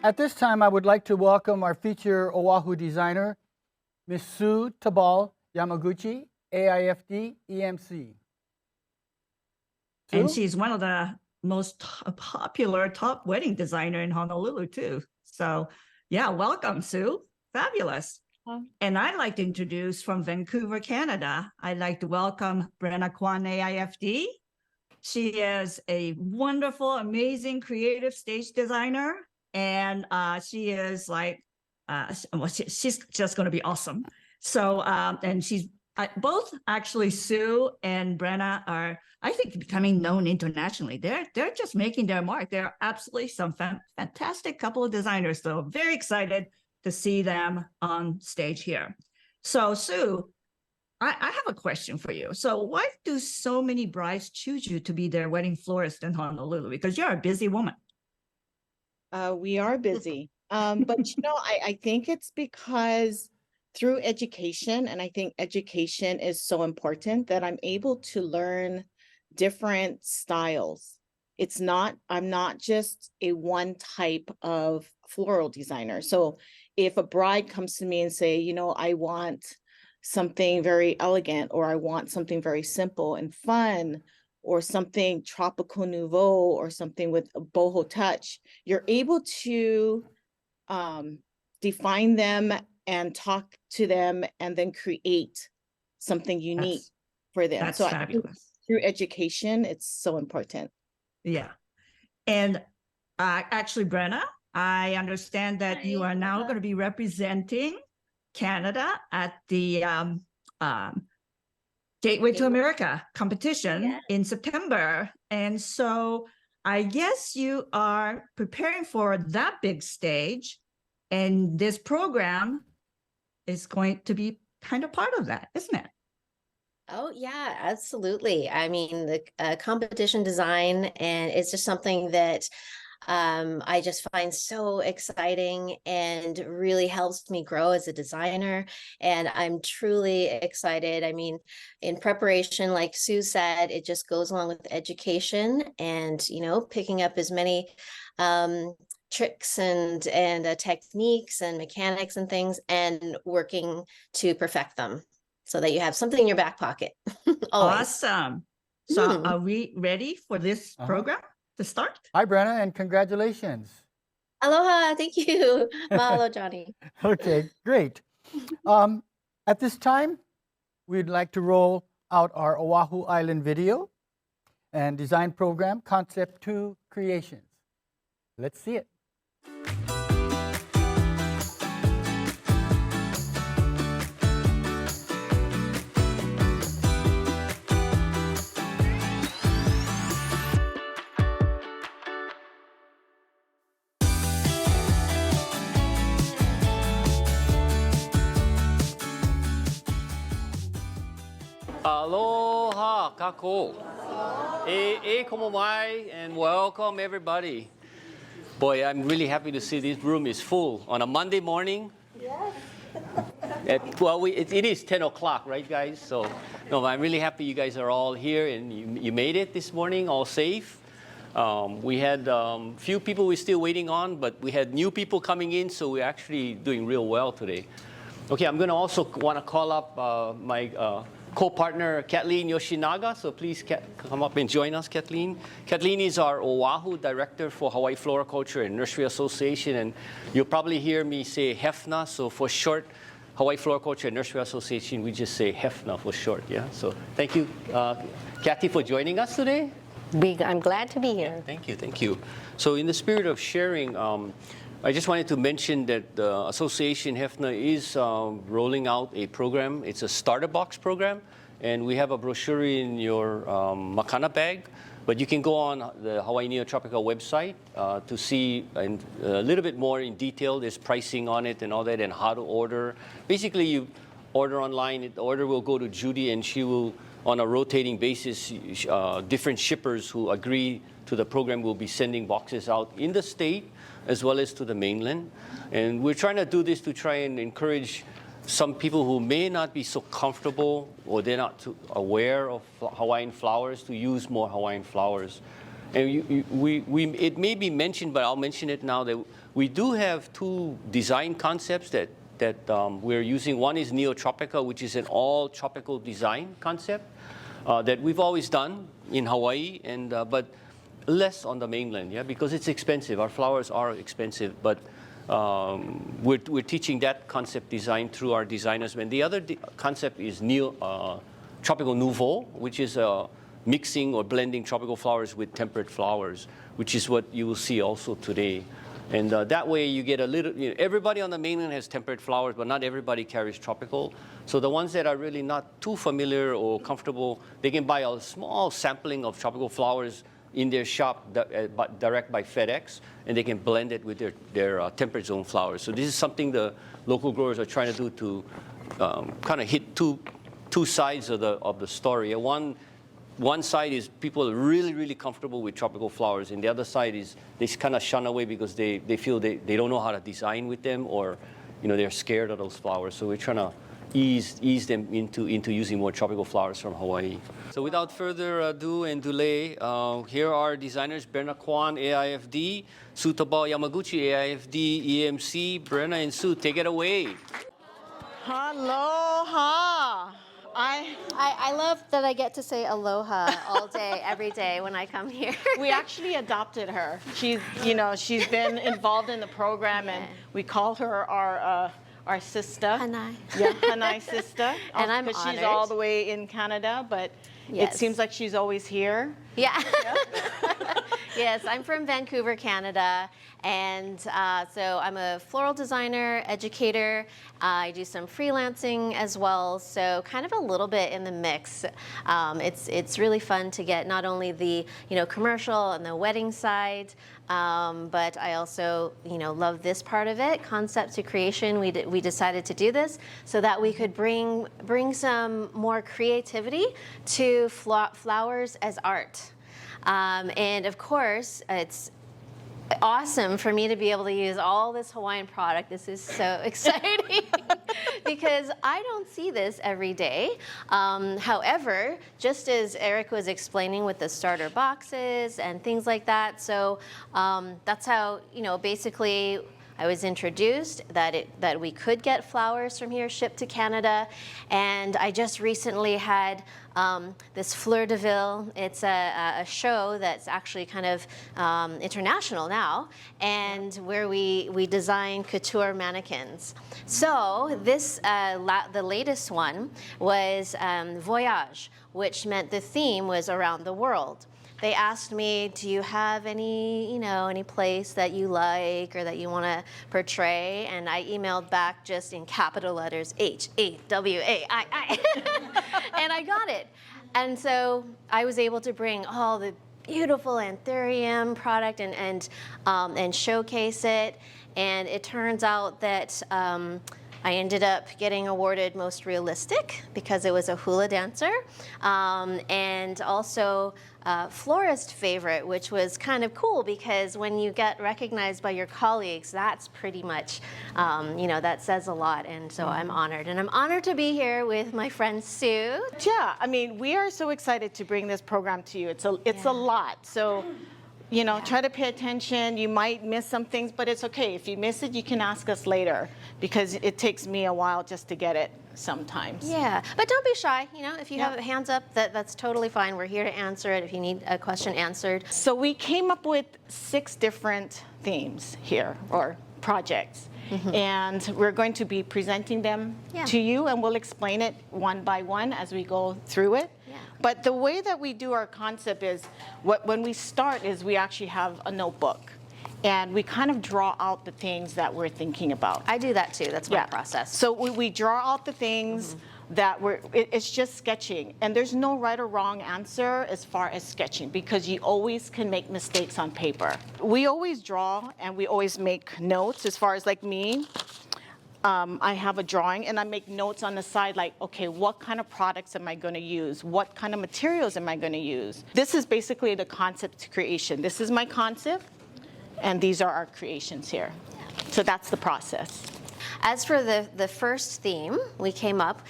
At this time, I would like to welcome our feature Oahu designer, Ms. Sue Tabbal-Yamaguchi, AIFD, EMC. And Sue? she's one of the most popular top wedding designer in Honolulu too. So yeah, welcome, Sue. Fabulous. And I'd like to introduce from Vancouver, Canada, I'd like to welcome Brenna Quan, AIFD. She is a wonderful, amazing, creative stage designer. And she is like, she's just going to be awesome. So, and she's both actually Sue and Brenna are, I think, becoming known internationally. They're just making their mark. They're absolutely some fantastic couple of designers. So very excited to see them on stage here. So Sue, I have a question for you. So why do so many brides choose you to be their wedding florist in Honolulu? Because you're a busy woman. We are busy. But I think it's because through education, and I think education is so important, that I'm able to learn different styles. I'm not just a one type of floral designer. So if a bride comes to me and say, I want something very elegant, or I want something very simple and fun, or something tropical nouveau, or something with a boho touch, you're able to define them and talk to them and then create something unique for them. That's so fabulous. Through education, it's so important. Yeah. And actually, Brenna, I understand that you are now going to be representing Canada at the Gateway to America competition in September. And so I guess you are preparing for that big stage, and this program is going to be kind of part of that, isn't it? Oh, yeah, absolutely. I mean, the competition design, and it's just something that I just find so exciting and really helps me grow as a designer. And I'm truly excited. I mean, in preparation, like Sue said, it just goes along with education and, picking up as many tricks and techniques and mechanics and things, and working to perfect them so that you have something in your back pocket. Awesome. So are we ready for this program to start? Hi, Brenna, and congratulations. Aloha. Thank you. Mahalo, Johnny. Okay, great. At this time, we'd like to roll out our Oahu Island video and design program, Concept to Creations. Let's see it. Aloha, kako. E komo mai, and welcome everybody. Boy, I'm really happy to see this room is full on a Monday morning. Yes. It is 10 o'clock, right, guys? So, no, I'm really happy you guys are all here and you made it this morning, all safe. We had few people we're still waiting on, but we had new people coming in, so we're actually doing real well today. Okay, I'm going to also want to call up my co-partner, Kathleen Yoshinaga. So please come up and join us, Kathleen. Kathleen is our Oahu Director for Hawaii Floriculture and Nursery Association. And you'll probably hear me say HFNA. So for short, Hawaii Floriculture and Nursery Association, we just say HFNA for short. Yeah. So thank you, Kathy, for joining us today. I'm glad to be here. Yeah, thank you. Thank you. So in the spirit of sharing, I just wanted to mention that the Association HFNA is rolling out a program. It's a starter box program, and we have a brochure in your makana bag. But you can go on the Hawaii Neotropica website to see a little bit more in detail. There's pricing on it and all that, and how to order. Basically, you order online. The order will go to Judy, and she will, on a rotating basis, different shippers who agree to the program will be sending boxes out in the state as well as to the mainland. And we're trying to do this to try and encourage some people who may not be so comfortable or they're not too aware of Hawaiian flowers to use more Hawaiian flowers. And it may be mentioned, but I'll mention it now, that we do have two design concepts that we're using. One is Neotropica, which is an all tropical design concept that we've always done in Hawaii, and but less on the mainland, yeah, because it's expensive. Our flowers are expensive, but we're teaching that concept design through our designers. And the other concept is Tropical Nouveau, which is mixing or blending tropical flowers with temperate flowers, which is what you will see also today. And that way you get a little, everybody on the mainland has temperate flowers, but not everybody carries tropical. So the ones that are really not too familiar or comfortable, they can buy a small sampling of tropical flowers in their shop direct by FedEx, and they can blend it with their temperate zone flowers. So this is something the local growers are trying to do to kind of hit two sides of the story. One side is people are really, really comfortable with tropical flowers, and the other side is they kind of shun away because they feel they don't know how to design with them, or they're scared of those flowers. So we're trying to ease them into using more tropical flowers from Hawaii. So without further ado and delay, here are our designers: Brenna, Quan, AIFD; Sue, Tabbal-Yamaguchi, AIFD, EMC. Brenna and Sue, take it away. Aloha. I love that I get to say aloha all day, every day when I come here. We actually adopted her. She's been involved in the program, and we call her our sister. Hanai. Yeah, Hanai sister. And I'm because she's honored. all the way in Canada, but Yes. it seems like she's always here. Yeah. Yes, I'm from Vancouver, Canada, and so I'm a floral designer, educator. I do some freelancing as well, so kind of a little bit in the mix. It's really fun to get not only the commercial and the wedding side, but I also love this part of it, concept to creation. We decided to do this so that we could bring some more creativity to flowers as art. And of course, it's awesome for me to be able to use all this Hawaiian product. This is so exciting because I don't see this every day. However, just as Eric was explaining with the starter boxes and things like that, so that's how, basically I was introduced that we could get flowers from here shipped to Canada, and I just recently had this Fleur de Ville. It's a show that's actually kind of international now, and where we design couture mannequins. So this the latest one was Voyage, which meant the theme was around the world. They asked me, do you have any place that you like or that you want to portray? And I emailed back just in capital letters, HAWAII. And I got it. And so I was able to bring all the beautiful anthurium product and showcase it. And it turns out that I ended up getting awarded most realistic because it was a hula dancer, and also florist favorite, which was kind of cool because when you get recognized by your colleagues, that's pretty much, that says a lot. And so I'm honored. And I'm honored to be here with my friend Sue. Yeah, I mean, we are so excited to bring this program to you. It's a lot. So, try to pay attention. You might miss some things, but it's okay. If you miss it, you can ask us later because it takes me a while just to get it sometimes. Yeah, but don't be shy. If you have hands up, that's totally fine. We're here to answer it if you need a question answered. So we came up with 6 different themes here, or projects. Mm-hmm. And we're going to be presenting them to you, and we'll explain it one by one as we go through it. Yeah. But the way that we do our concept is, when we start is we actually have a notebook, and we kind of draw out the things that we're thinking about. I do that too. That's my process. So we draw out the things that it's just sketching, and there's no right or wrong answer as far as sketching because you always can make mistakes on paper. We always draw and we always make notes. As far as like me, I have a drawing and I make notes on the side like, okay, what kind of products am I going to use? What kind of materials am I going to use? This is basically the concept creation. This is my concept, and these are our creations here. So that's the process. As for the first theme we came up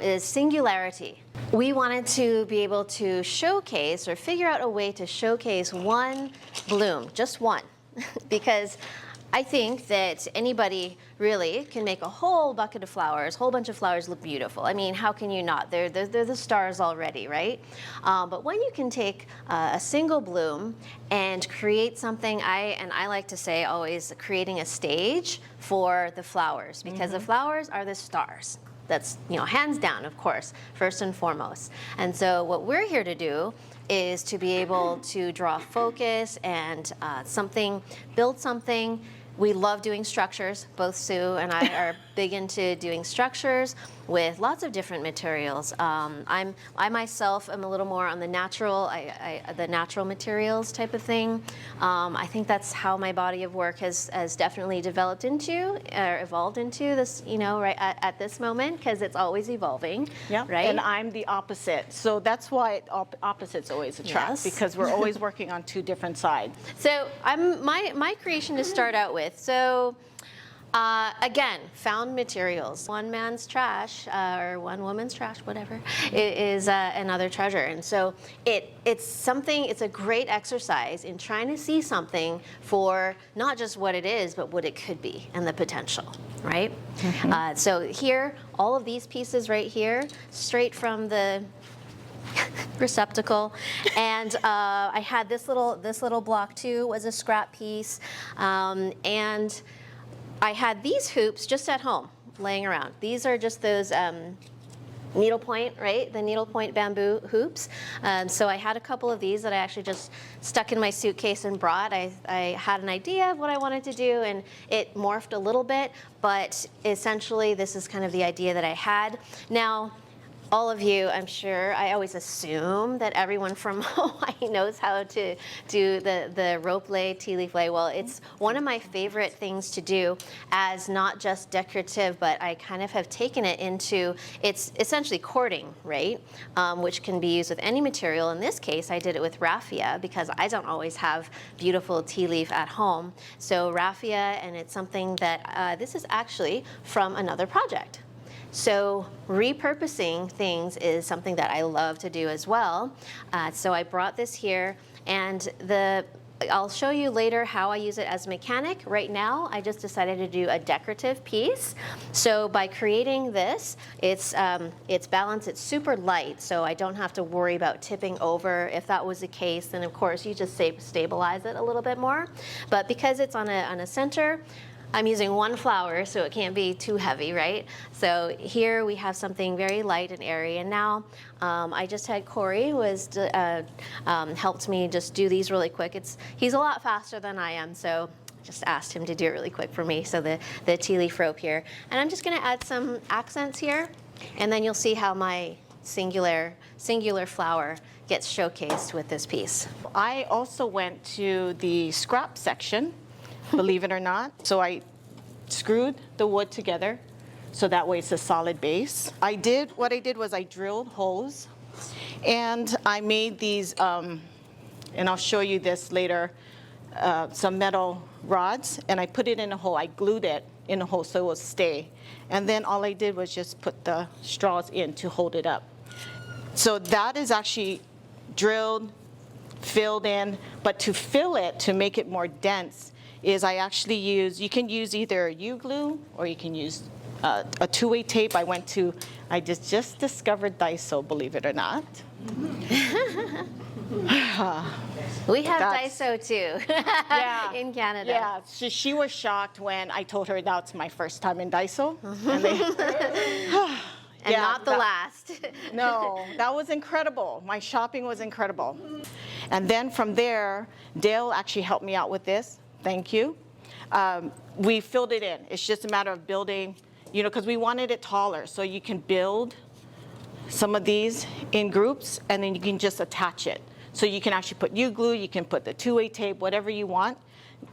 is singularity. We wanted to be able to showcase or figure out a way to showcase one bloom, just one, because I think that anybody really can make a whole bucket of flowers, whole bunch of flowers look beautiful. I mean, how can you not? They're the stars already, right? But when you can take a single bloom and create something, I like to say always creating a stage for the flowers, because the flowers are the stars. That's, hands down, of course, first and foremost. And so what we're here to do is to be able to draw focus and build something. We love doing structures. Both Sue and I are big into doing structures with lots of different materials. I myself am a little more on the natural, the natural materials type of thing. I think that's how my body of work has definitely developed into, or evolved into this, right at this moment, because it's always evolving. Yeah, right. And I'm the opposite, so that's why opposites always attract, Yes. because we're always working on two different sides. So my creation to start out with. So again, found materials. One man's trash or one woman's trash, whatever, is another treasure. And so it's a great exercise in trying to see something for not just what it is, but what it could be and the potential, right? So here, all of these pieces right here, straight from the receptacle, and I had this little block too, was a scrap piece, and I had these hoops just at home laying around. These are just those needlepoint, right? The needlepoint bamboo hoops. So I had a couple of these that I actually just stuck in my suitcase and brought. I had an idea of what I wanted to do, and it morphed a little bit, but essentially this is kind of the idea that I had. Now, all of you, I'm sure, I always assume that everyone from Hawaii knows how to do the rope lay, tea leaf lay. Well, it's one of my favorite things to do, as not just decorative, but I kind of have taken it into, it's essentially cording, right? Which can be used with any material. In this case, I did it with raffia, because I don't always have beautiful tea leaf at home. So raffia, and it's something that, this is actually from another project. So repurposing things is something that I love to do as well. So I brought this here, and I'll show you later how I use it as a mechanic. Right now, I just decided to do a decorative piece. So by creating this, it's balanced, it's super light, so I don't have to worry about tipping over. If that was the case, then of course you just stabilize it a little bit more. But because it's on a center, I'm using one flower, so it can't be too heavy, right? So here we have something very light and airy. And now I just had Corey helped me just do these really quick. He's a lot faster than I am, so just asked him to do it really quick for me. So the tea leaf rope here. And I'm just gonna add some accents here, and then you'll see how my singular flower gets showcased with this piece. I also went to the scrap section, believe it or not. So I screwed the wood together, so that way it's a solid base. What I did was I drilled holes, and I made these, and I'll show you this later, some metal rods, and I put it in a hole. I glued it in a hole so it would stay. And then all I did was just put the straws in to hold it up. So that is actually drilled, filled in, but to fill it, to make it more dense, is I actually you can use either U-glue or you can use a two-way tape. I just discovered Daiso, believe it or not. We have Daiso too, Yeah. in Canada. Yeah, she was shocked when I told her that's my first time in Daiso. And not the last. No, that was incredible. My shopping was incredible. And then from there, Dale actually helped me out with this. Thank you. We filled it in. It's just a matter of building, because we wanted it taller. So you can build some of these in groups, and then you can just attach it. So you can actually put U-glue, you can put the two-way tape, whatever you want,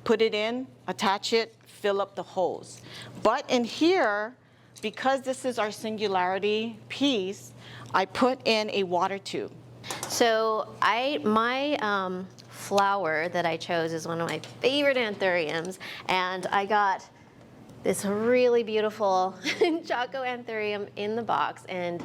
put it in, attach it, fill up the holes. But in here, because this is our singularity piece, I put in a water tube. So my flower that I chose is one of my favorite anthuriums, and I got this really beautiful Choco anthurium in the box, and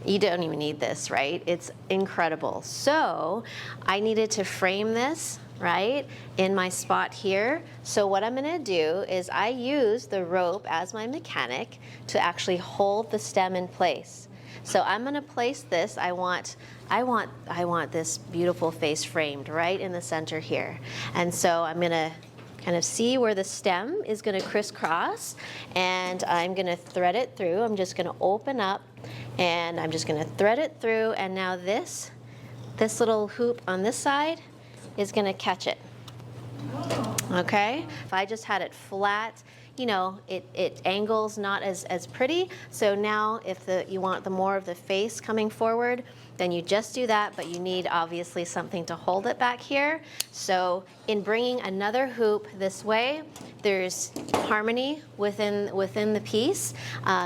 you don't even need this, right? It's incredible. So I needed to frame this right, in my spot here. So what I'm gonna do is I use the rope as my mechanic to actually hold the stem in place. So I'm gonna place this, I want this beautiful face framed right in the center here. And so I'm gonna kind of see where the stem is gonna crisscross, and I'm gonna thread it through. I'm just gonna open up and I'm just gonna thread it through, and now this little hoop on this side is gonna catch it. Okay? If I just had it flat, you know, it angles not as pretty. So now if you want the more of the face coming forward, then you just do that, but you need obviously something to hold it back here. So in bringing another hoop this way, there's harmony within the piece.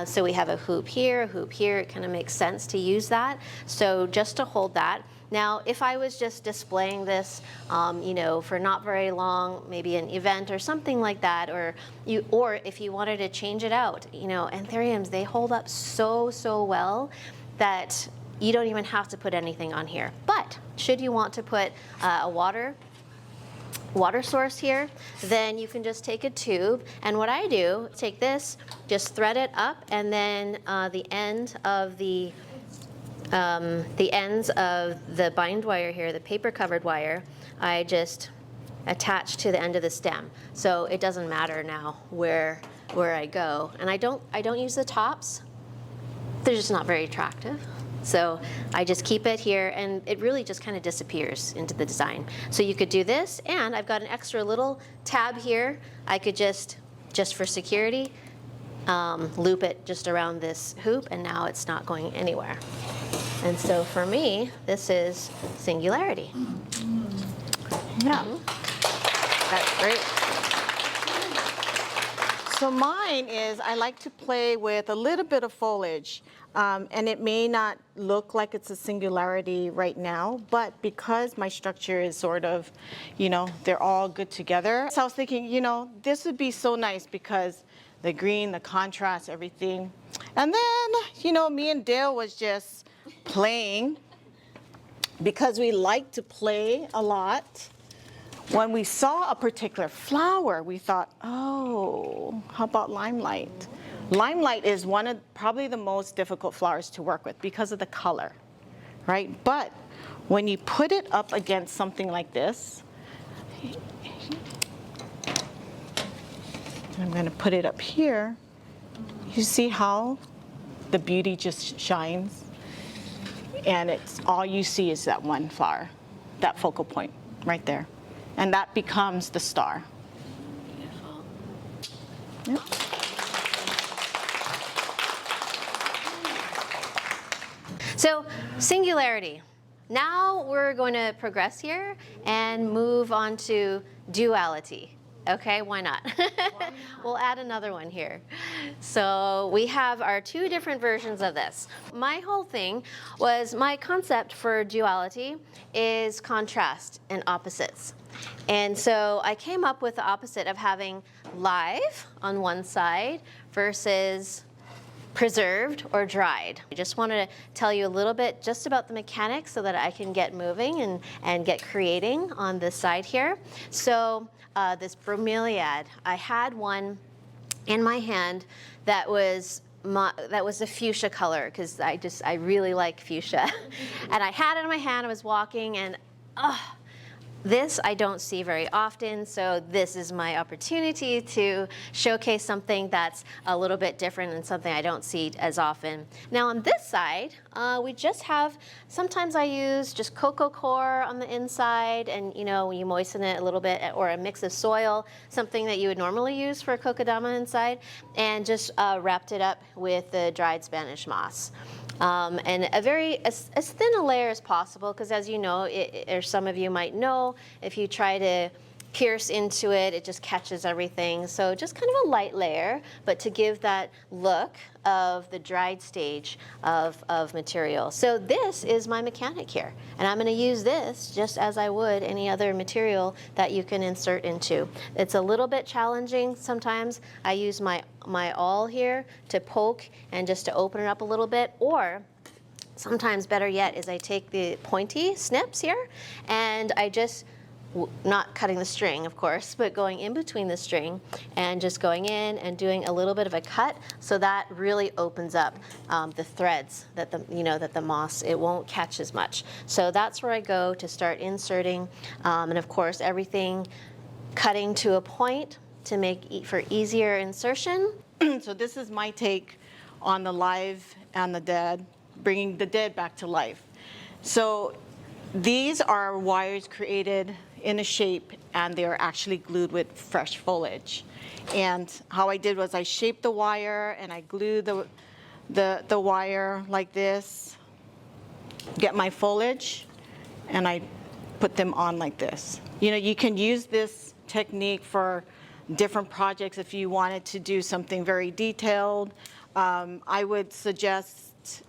So we have a hoop here, it kind of makes sense to use that. So just to hold that. Now, if I was just displaying this, you know, for not very long, maybe an event or something like that, or if you wanted to change it out, you know, anthuriums, they hold up so well that you don't even have to put anything on here. But should you want to put a water source here, then you can just take a tube, and what I do, take this, just thread it up, and then the ends of the bind wire here, the paper covered wire, I just attach to the end of the stem. So it doesn't matter now where I go. And I don't use the tops. They're just not very attractive. So I just keep it here, and it really just kind of disappears into the design. So you could do this, and I've got an extra little tab here. I could just for security, loop it just around this hoop, and now it's not going anywhere. And so for me, this is singularity. Yeah. That's great. So mine is, I like to play with a little bit of foliage. And it may not look like it's a singularity right now, but because my structure is sort of, you know, they're all good together. So I was thinking, you know, this would be so nice because the green, the contrast, everything. And then, you know, me and Dale was just playing because we like to play a lot. When we saw a particular flower, we thought, oh, how about limelight? Limelight is one of probably the most difficult flowers to work with because of the color, right? But when you put it up against something like this, I'm going to put it up here. You see how the beauty just shines? And it's all you see is that one flower, that focal point right there. And that becomes the star. Yep. So singularity. Now we're going to progress here and move on to duality. Okay, why not? We'll add another one here. So we have our two different versions of this. My whole thing was, my concept for duality is contrast and opposites. And so I came up with the opposite of having live on one side versus preserved or dried. I just wanted to tell you a little bit just about the mechanics so that I can get moving and get creating on this side here. So this bromeliad, I had one in my hand that was a fuchsia color, because I really like fuchsia. And I had it in my hand, I was walking, and this I don't see very often, so this is my opportunity to showcase something that's a little bit different and something I don't see as often. Now on this side, we just have, sometimes I use just cocoa coir on the inside, and you know, you moisten it a little bit, or a mix of soil, something that you would normally use for a kokedama inside, and just wrapped it up with the dried Spanish moss. And as thin a layer as possible, because as you know, or some of you might know, if you try to pierce into it, it just catches everything. So just kind of a light layer, but to give that look of the dried stage of material. So this is my mechanic here, and I'm going to use this just as I would any other material that you can insert into. It's a little bit challenging sometimes. I use my awl here to poke and just to open it up a little bit, or sometimes better yet is I take the pointy snips here and I just not cutting the string, of course, but going in between the string and just going in and doing a little bit of a cut, so that really opens up the threads that the moss, it won't catch as much. So that's where I go to start inserting, and of course everything cutting to a point to make for easier insertion. So this is my take on the live and the dead, bringing the dead back to life. So these are wires created in a shape, and they are actually glued with fresh foliage. And how I did was I shaped the wire and I glued the wire like this, get my foliage, and I put them on like this. You know, you can use this technique for different projects if you wanted to do something very detailed. I would suggest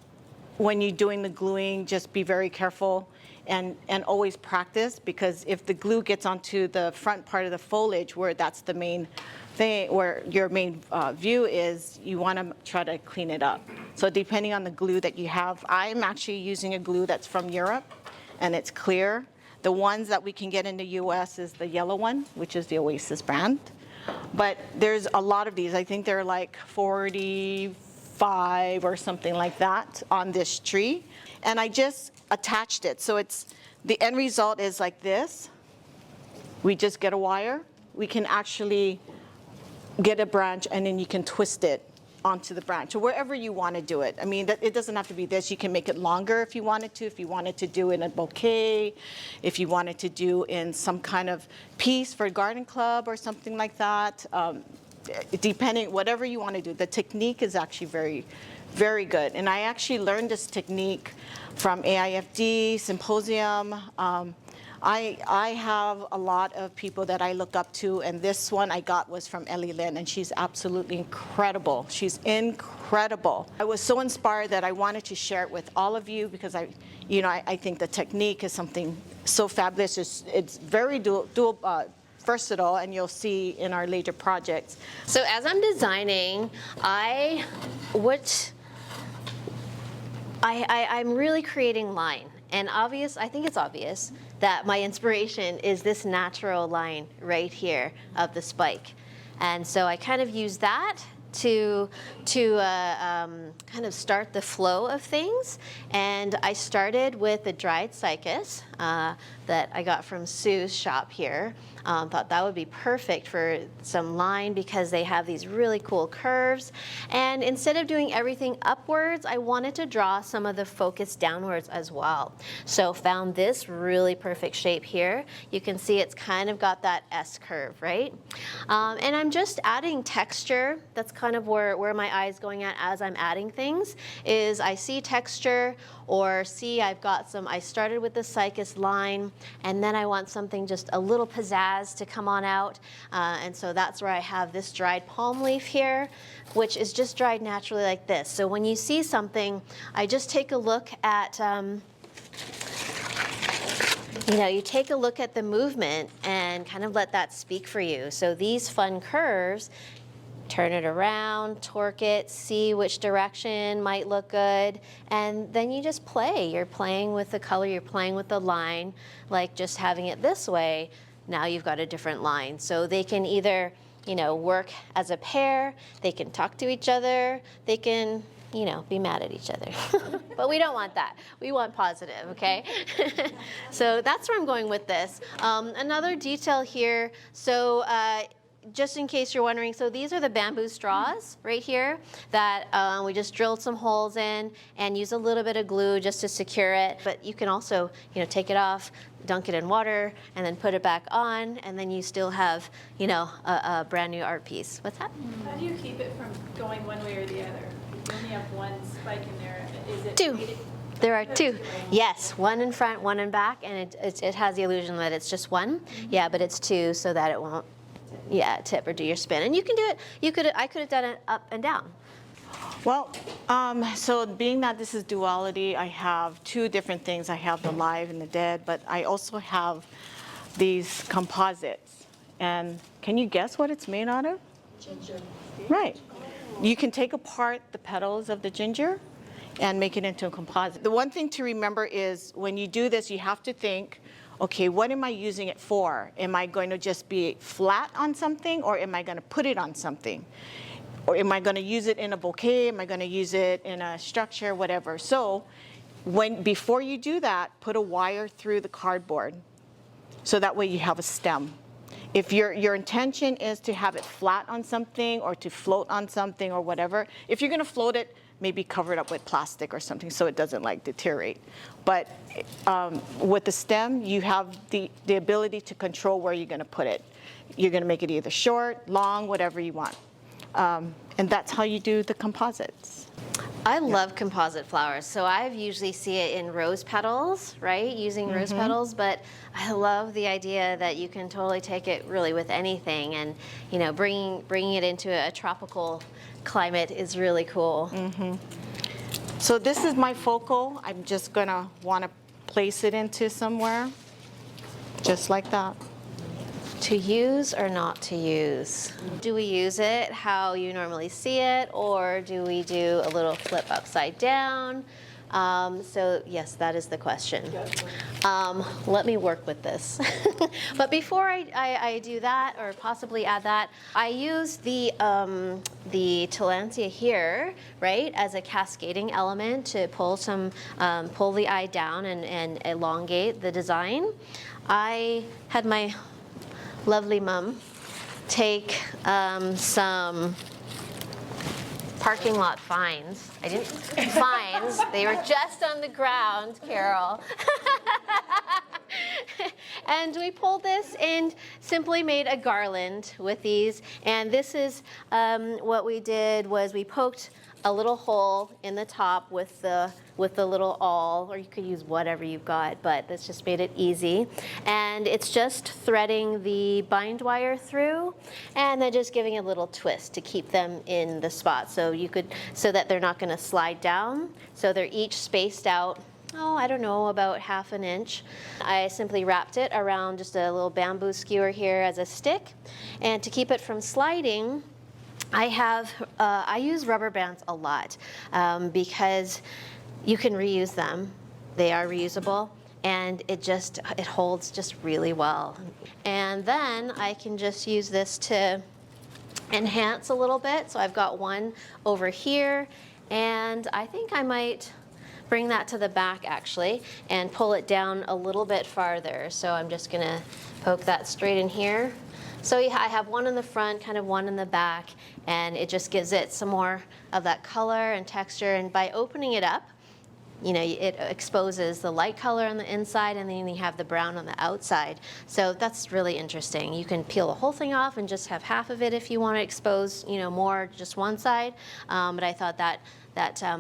when you're doing the gluing, just be very careful and always practice, because if the glue gets onto the front part of the foliage, where that's the main thing, where your main view is, you want to try to clean it up. So depending on the glue that you have, I'm actually using a glue that's from Europe, and it's clear. The ones that we can get in the US is the yellow one, which is the Oasis brand. But there's a lot of these. I think they're like 45 or something like that on this tree. And I just attached it. So it's, the end result is like this. We just get a wire. We can actually get a branch, and then you can twist it onto the branch, or wherever you want to do it. I mean, it doesn't have to be this. You can make it longer if you wanted to, if you wanted to do in a bouquet, if you wanted to do in some kind of piece for a garden club or something like that. Depending, whatever you want to do. The technique is actually very, very good. And I actually learned this technique from AIFD, Symposium. I have a lot of people that I look up to, and this one I got was from Ellie Lynn, and she's absolutely incredible. She's incredible. I was so inspired that I wanted to share it with all of you, because I think the technique is something so fabulous. It's very versatile, and you'll see in our later projects. So as I'm designing, I'm really creating line. And I think it's obvious that my inspiration is this natural line right here of the spike. And so I kind of use that to kind of start the flow of things. And I started with the dried cycas that I got from Sue's shop here. Thought that would be perfect for some line, because they have these really cool curves. And instead of doing everything upwards, I wanted to draw some of the focus downwards as well. So found this really perfect shape here. You can see it's kind of got that S curve, right? And I'm just adding texture. That's kind of where my eye is going at as I'm adding things, is I see texture, or see I started with the cycas line, and then I want something just a little pizzazz to come on out. And so that's where I have this dried palm leaf here, which is just dried naturally like this. So when you see something, I just take a look at, you take a look at the movement and kind of let that speak for you. So these fun curves, turn it around, torque it, see which direction might look good, and then you just play. You're playing with the color, you're playing with the line, like just having it this way, now you've got a different line. So they can either, work as a pair, they can talk to each other, they can, be mad at each other. But we don't want that. We want positive, okay? So that's where I'm going with this. Another detail here, so just in case you're wondering, so these are the bamboo straws right here that we just drilled some holes in and use a little bit of glue just to secure it. But you can also, take it off, dunk it in water, and then put it back on, and then you still have, a brand new art piece. What's that? How do you keep it from going one way or the other? You only have one spike in there. Is it Two. There are two. Yes, one in front, one in back, and it has the illusion that it's just one. Yeah, but it's two so that it won't tip or do your spin. And you can do it, I could have done it up and down. Well, so being that this is duality, I have two different things. I have the live and the dead, but I also have these composites. And can you guess what it's made out of? Ginger. Right. You can take apart the petals of the ginger and make it into a composite. The one thing to remember is when you do this, you have to think, okay, what am I using it for? Am I going to just be flat on something, or am I going to put it on something? Or am I going to use it in a bouquet? Am I going to use it in a structure, whatever? So before you do that, put a wire through the cardboard, so that way you have a stem. If your intention is to have it flat on something or to float on something or whatever, if you're going to float it, maybe cover it up with plastic or something so it doesn't like deteriorate. But with the stem, you have the ability to control where you're going to put it. You're going to make it either short, long, whatever you want. And that's how you do the composites. I love composite flowers. So I usually see it in rose petals, right? Using rose petals, but I love the idea that you can totally take it really with anything, and you know, bringing it into a tropical climate is really cool. So this is my focal. I'm just gonna want to place it into somewhere, just like that. To use or not to use? Do we use it how you normally see it, or do we do a little flip upside down? So yes, that is the question. Let me work with this. But before I do that, or possibly add that, I use the tillandsia here, right, as a cascading element to pull the eye down and elongate the design. I had my lovely mom take some parking lot fines. Fines. They were just on the ground, Carol. And we pulled this and simply made a garland with these. And this is what we did was we poked a little hole in the top with the little awl, or you could use whatever you've got, but this just made it easy. And it's just threading the bind wire through and then just giving a little twist to keep them in the spot so that they're not going to slide down. So they're each spaced out, I don't know, about 1/2 inch. I simply wrapped it around just a little bamboo skewer here as a stick. And to keep it from sliding, I use rubber bands a lot because you can reuse them. They are reusable, and it holds just really well. And then I can just use this to enhance a little bit. So I've got one over here, and I think I might bring that to the back actually and pull it down a little bit farther. So I'm just gonna poke that straight in here. So yeah, I have one in the front, kind of one in the back, and it just gives it some more of that color and texture. And by opening it up, you know, it exposes the light color on the inside, and then you have the brown on the outside. So that's really interesting. You can peel the whole thing off and just have half of it if you want to expose, you know, more just one side. But I thought that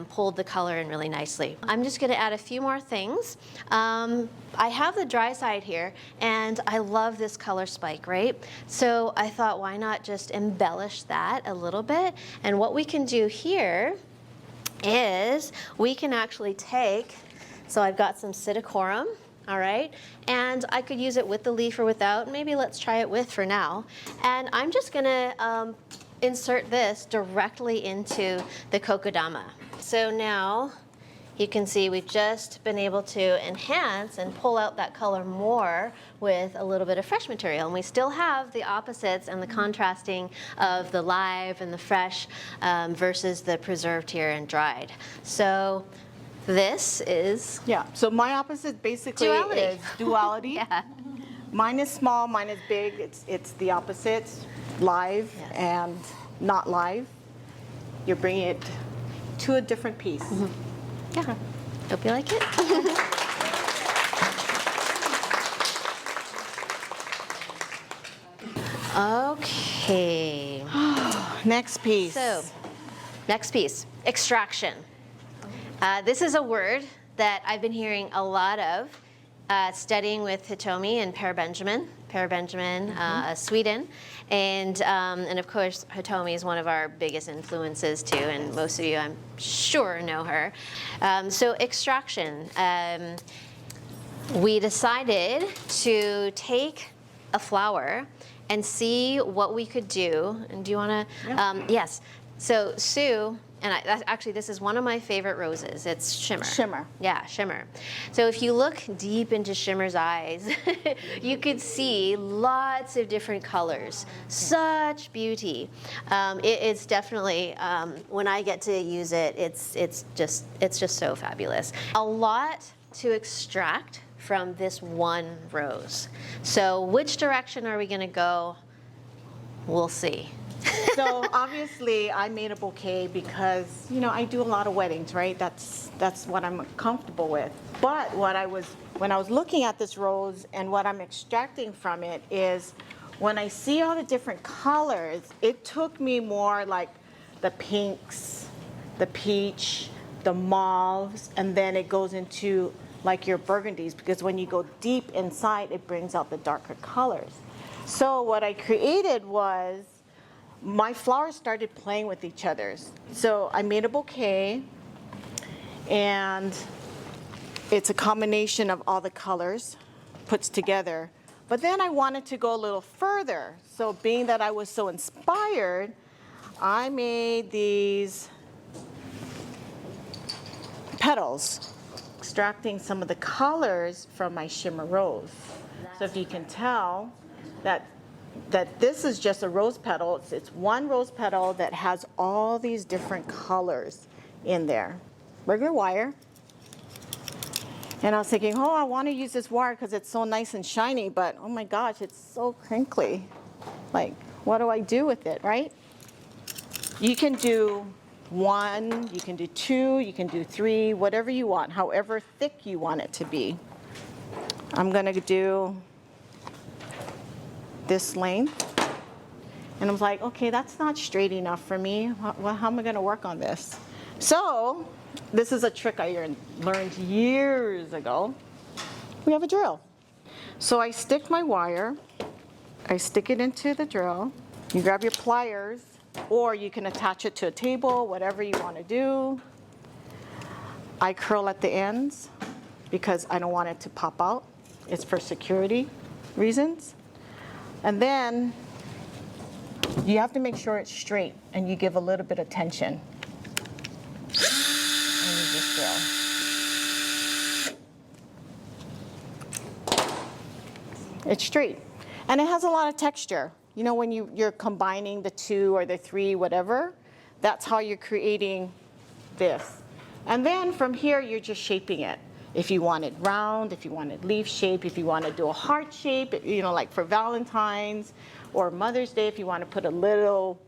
pulled the color in really nicely. I'm just going to add a few more things. I have the dry side here, and I love this color spike, right? So I thought, why not just embellish that a little bit? And what we can do here is we can actually take, so I've got some psittacorum, all right? And I could use it with the leaf or without. Maybe let's try it with for now. And I'm just gonna insert this directly into the kokedama. So now you can see we've just been able to enhance and pull out that color more with a little bit of fresh material. And we still have the opposites and the contrasting of the live and the fresh versus the preserved here and dried. So this is... Yeah, so my opposite basically duality. is duality. Yeah. Mine is small, mine is big. It's the opposites, live and not live. You're bringing it to a different piece. Yeah. Hope you like it. Okay. Next piece. So, next piece, extraction. This is a word that I've been hearing a lot of studying with Hitomi and Per Benjamin, Sweden. And of course, Hitomi is one of our biggest influences too, and most of you, I'm sure, know her. So extraction. We decided to take a flower and see what we could do. And do you want to? Yeah. Yes. So Sue and actually this is one of my favorite roses. It's Shimmer. Shimmer. Yeah, Shimmer. So if you look deep into Shimmer's eyes, you could see lots of different colors. Such beauty. It's definitely, when I get to use it, it's just so fabulous. A lot to extract from this one rose. So which direction are we going to go? We'll see. So obviously I made a bouquet because, you know, I do a lot of weddings, right? That's what I'm comfortable with. But when I was looking at this rose and what I'm extracting from it is when I see all the different colors, it took me more like the pinks, the peach, the mauves, and then it goes into like your burgundies, because when you go deep inside, it brings out the darker colors. So what I created was my flowers started playing with each other. So I made a bouquet, and it's a combination of all the colors put together. But then I wanted to go a little further. So being that I was so inspired, I made these petals, extracting some of the colors from my Shimmer rose. So if you can tell that this is just a rose petal. It's one rose petal that has all these different colors in there. Regular wire. And I was thinking, oh, I want to use this wire because it's so nice and shiny, but oh my gosh, it's so crinkly. Like, what do I do with it, right? You can do 1, you can do 2, you can do 3, whatever you want, however thick you want it to be. I'm going to do this length. And I was like, okay, that's not straight enough for me. How am I going to work on this? So this is a trick I learned years ago. We have a drill. So I stick my wire. I stick it into the drill. You grab your pliers, or you can attach it to a table, whatever you want to do. I curl at the ends because I don't want it to pop out. It's for security reasons. And then you have to make sure it's straight, and you give a little bit of tension. And you just drill. It's straight. And it has a lot of texture. You know, when you're combining the 2 or the 3, whatever, that's how you're creating this. And then from here, you're just shaping it. If you want it round, if you want it leaf shape, if you want to do a heart shape, you know, like for Valentine's or Mother's Day, if you want to put a little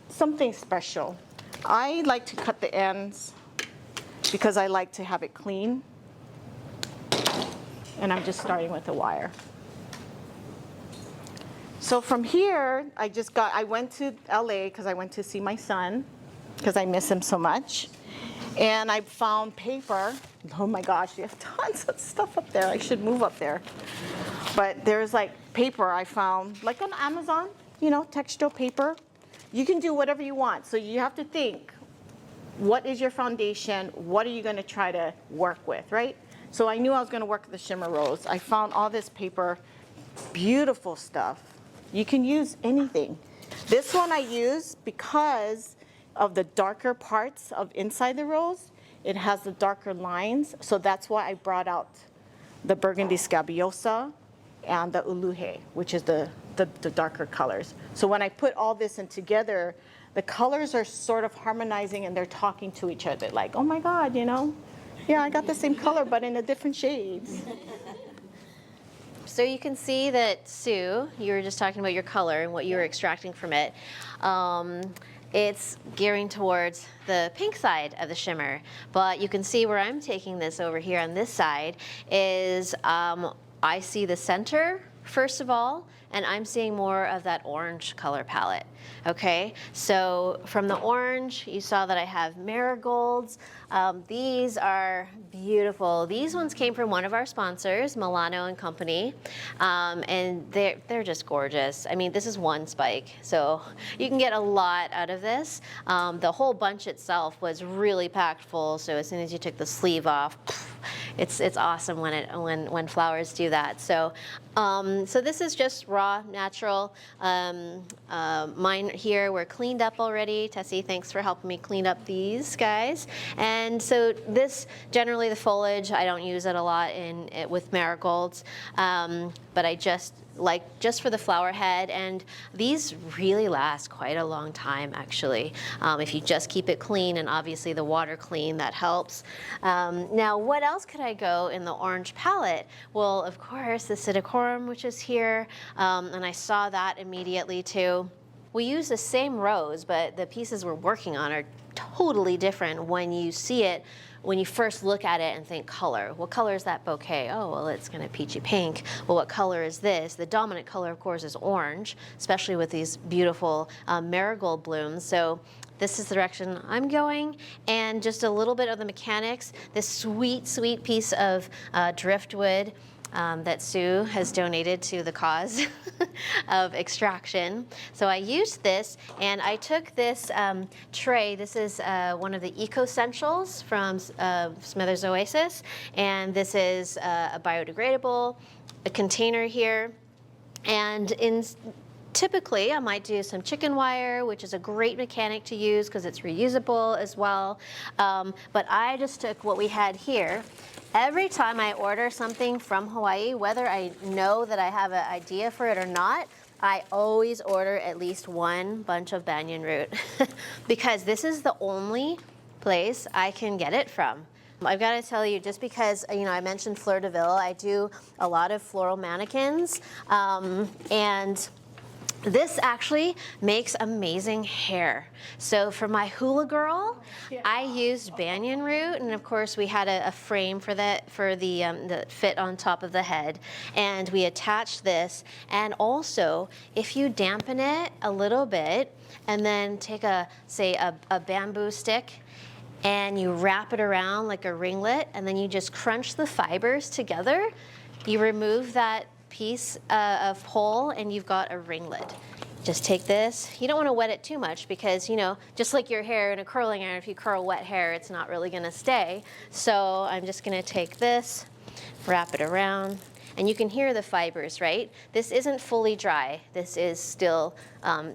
something special. I like to cut the ends because I like to have it clean. And I'm just starting with the wire. So from here, I went to LA because I went to see my son because I miss him so much. And I found paper. Oh my gosh, you have tons of stuff up there. I should move up there. But there's like paper I found, like on Amazon, you know, textile paper. You can do whatever you want. So you have to think, what is your foundation? What are you going to try to work with, right? So I knew I was going to work with the Shimmer rose. I found all this paper, beautiful stuff. You can use anything. This one I use because of the darker parts of inside the rose. It has the darker lines, so that's why I brought out the burgundy scabiosa and the uluhe, which is the darker colors. So when I put all this in together, the colors are sort of harmonizing and they're talking to each other, like, oh my God, you know, yeah, I got the same color, but in a different shades. So you can see that, Sue, you were just talking about your color and what you were extracting from it. It's gearing towards the pink side of the shimmer, but you can see where I'm taking this over here on this side is I see the center, first of all, and I'm seeing more of that orange color palette, okay? So from the orange, you saw that I have marigolds. These are beautiful. These ones came from one of our sponsors, Milano and Company, and they're just gorgeous. I mean, this is one spike, so you can get a lot out of this. The whole bunch itself was really packed full, so as soon as you took the sleeve off, it's awesome when flowers do that. So so this is just raw, natural. Mine here were cleaned up already. Tessie, thanks for helping me clean up these guys. And so this, generally the foliage, I don't use it a lot with marigolds, but I just for the flower head, and these really last quite a long time actually, if you just keep it clean, and obviously the water clean, that helps. Now what else could I go in the orange palette? Well, of course the psittacorum, which is here, and I saw that immediately too. We use the same rose, but the pieces we're working on are totally different when you see it, when you first look at it and think color. What color is that bouquet? Oh, well, it's kind of peachy pink. Well, what color is this? The dominant color, of course, is orange, especially with these beautiful marigold blooms. So this is the direction I'm going. And just a little bit of the mechanics, this sweet, sweet piece of driftwood that Sue has donated to the cause of extraction. So I used this, and I took this tray. This is one of the Eco-Essentials from Smithers Oasis, and this is a biodegradable container here. And typically, I might do some chicken wire, which is a great mechanic to use because it's reusable as well. But I just took what we had here. Every time I order something from Hawaii, whether I know that I have an idea for it or not, I always order at least one bunch of banyan root because this is the only place I can get it from. I've got to tell you, just because, you know, I mentioned Fleur de Ville, I do a lot of floral mannequins, and this actually makes amazing hair. So for my hula girl, I used banyan root, and of course we had a frame for the fit on top of the head, and we attached this. And also, if you dampen it a little bit, and then take a bamboo stick, and you wrap it around like a ringlet, and then you just crunch the fibers together, you remove that piece of pole, and you've got a ringlet. Just take this. You don't want to wet it too much because, you know, just like your hair in a curling iron, if you curl wet hair, it's not really going to stay. So I'm just going to take this, wrap it around, and you can hear the fibers, right? This isn't fully dry. This is still,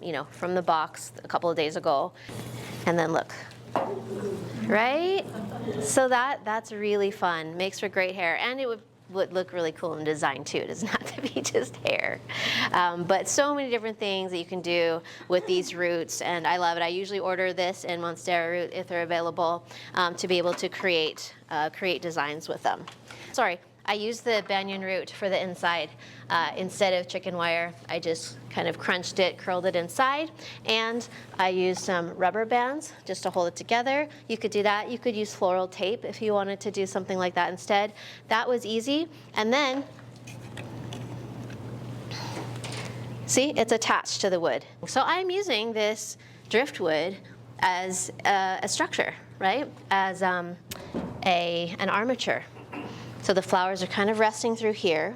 you know, from the box a couple of days ago. And then look, right? So that's really fun. Makes for great hair, and it would look really cool in design too. It doesn't have to be just hair. But so many different things that you can do with these roots, and I love it. I usually order this in Monstera root if they're available to be able to create designs with them. Sorry, I use the banyan root for the inside. Instead of chicken wire, I just kind of crunched it, curled it inside, and I used some rubber bands just to hold it together. You could do that. You could use floral tape if you wanted to do something like that instead. That was easy. And then, see, it's attached to the wood. So I'm using this driftwood as a structure, right? As an armature. So the flowers are kind of resting through here.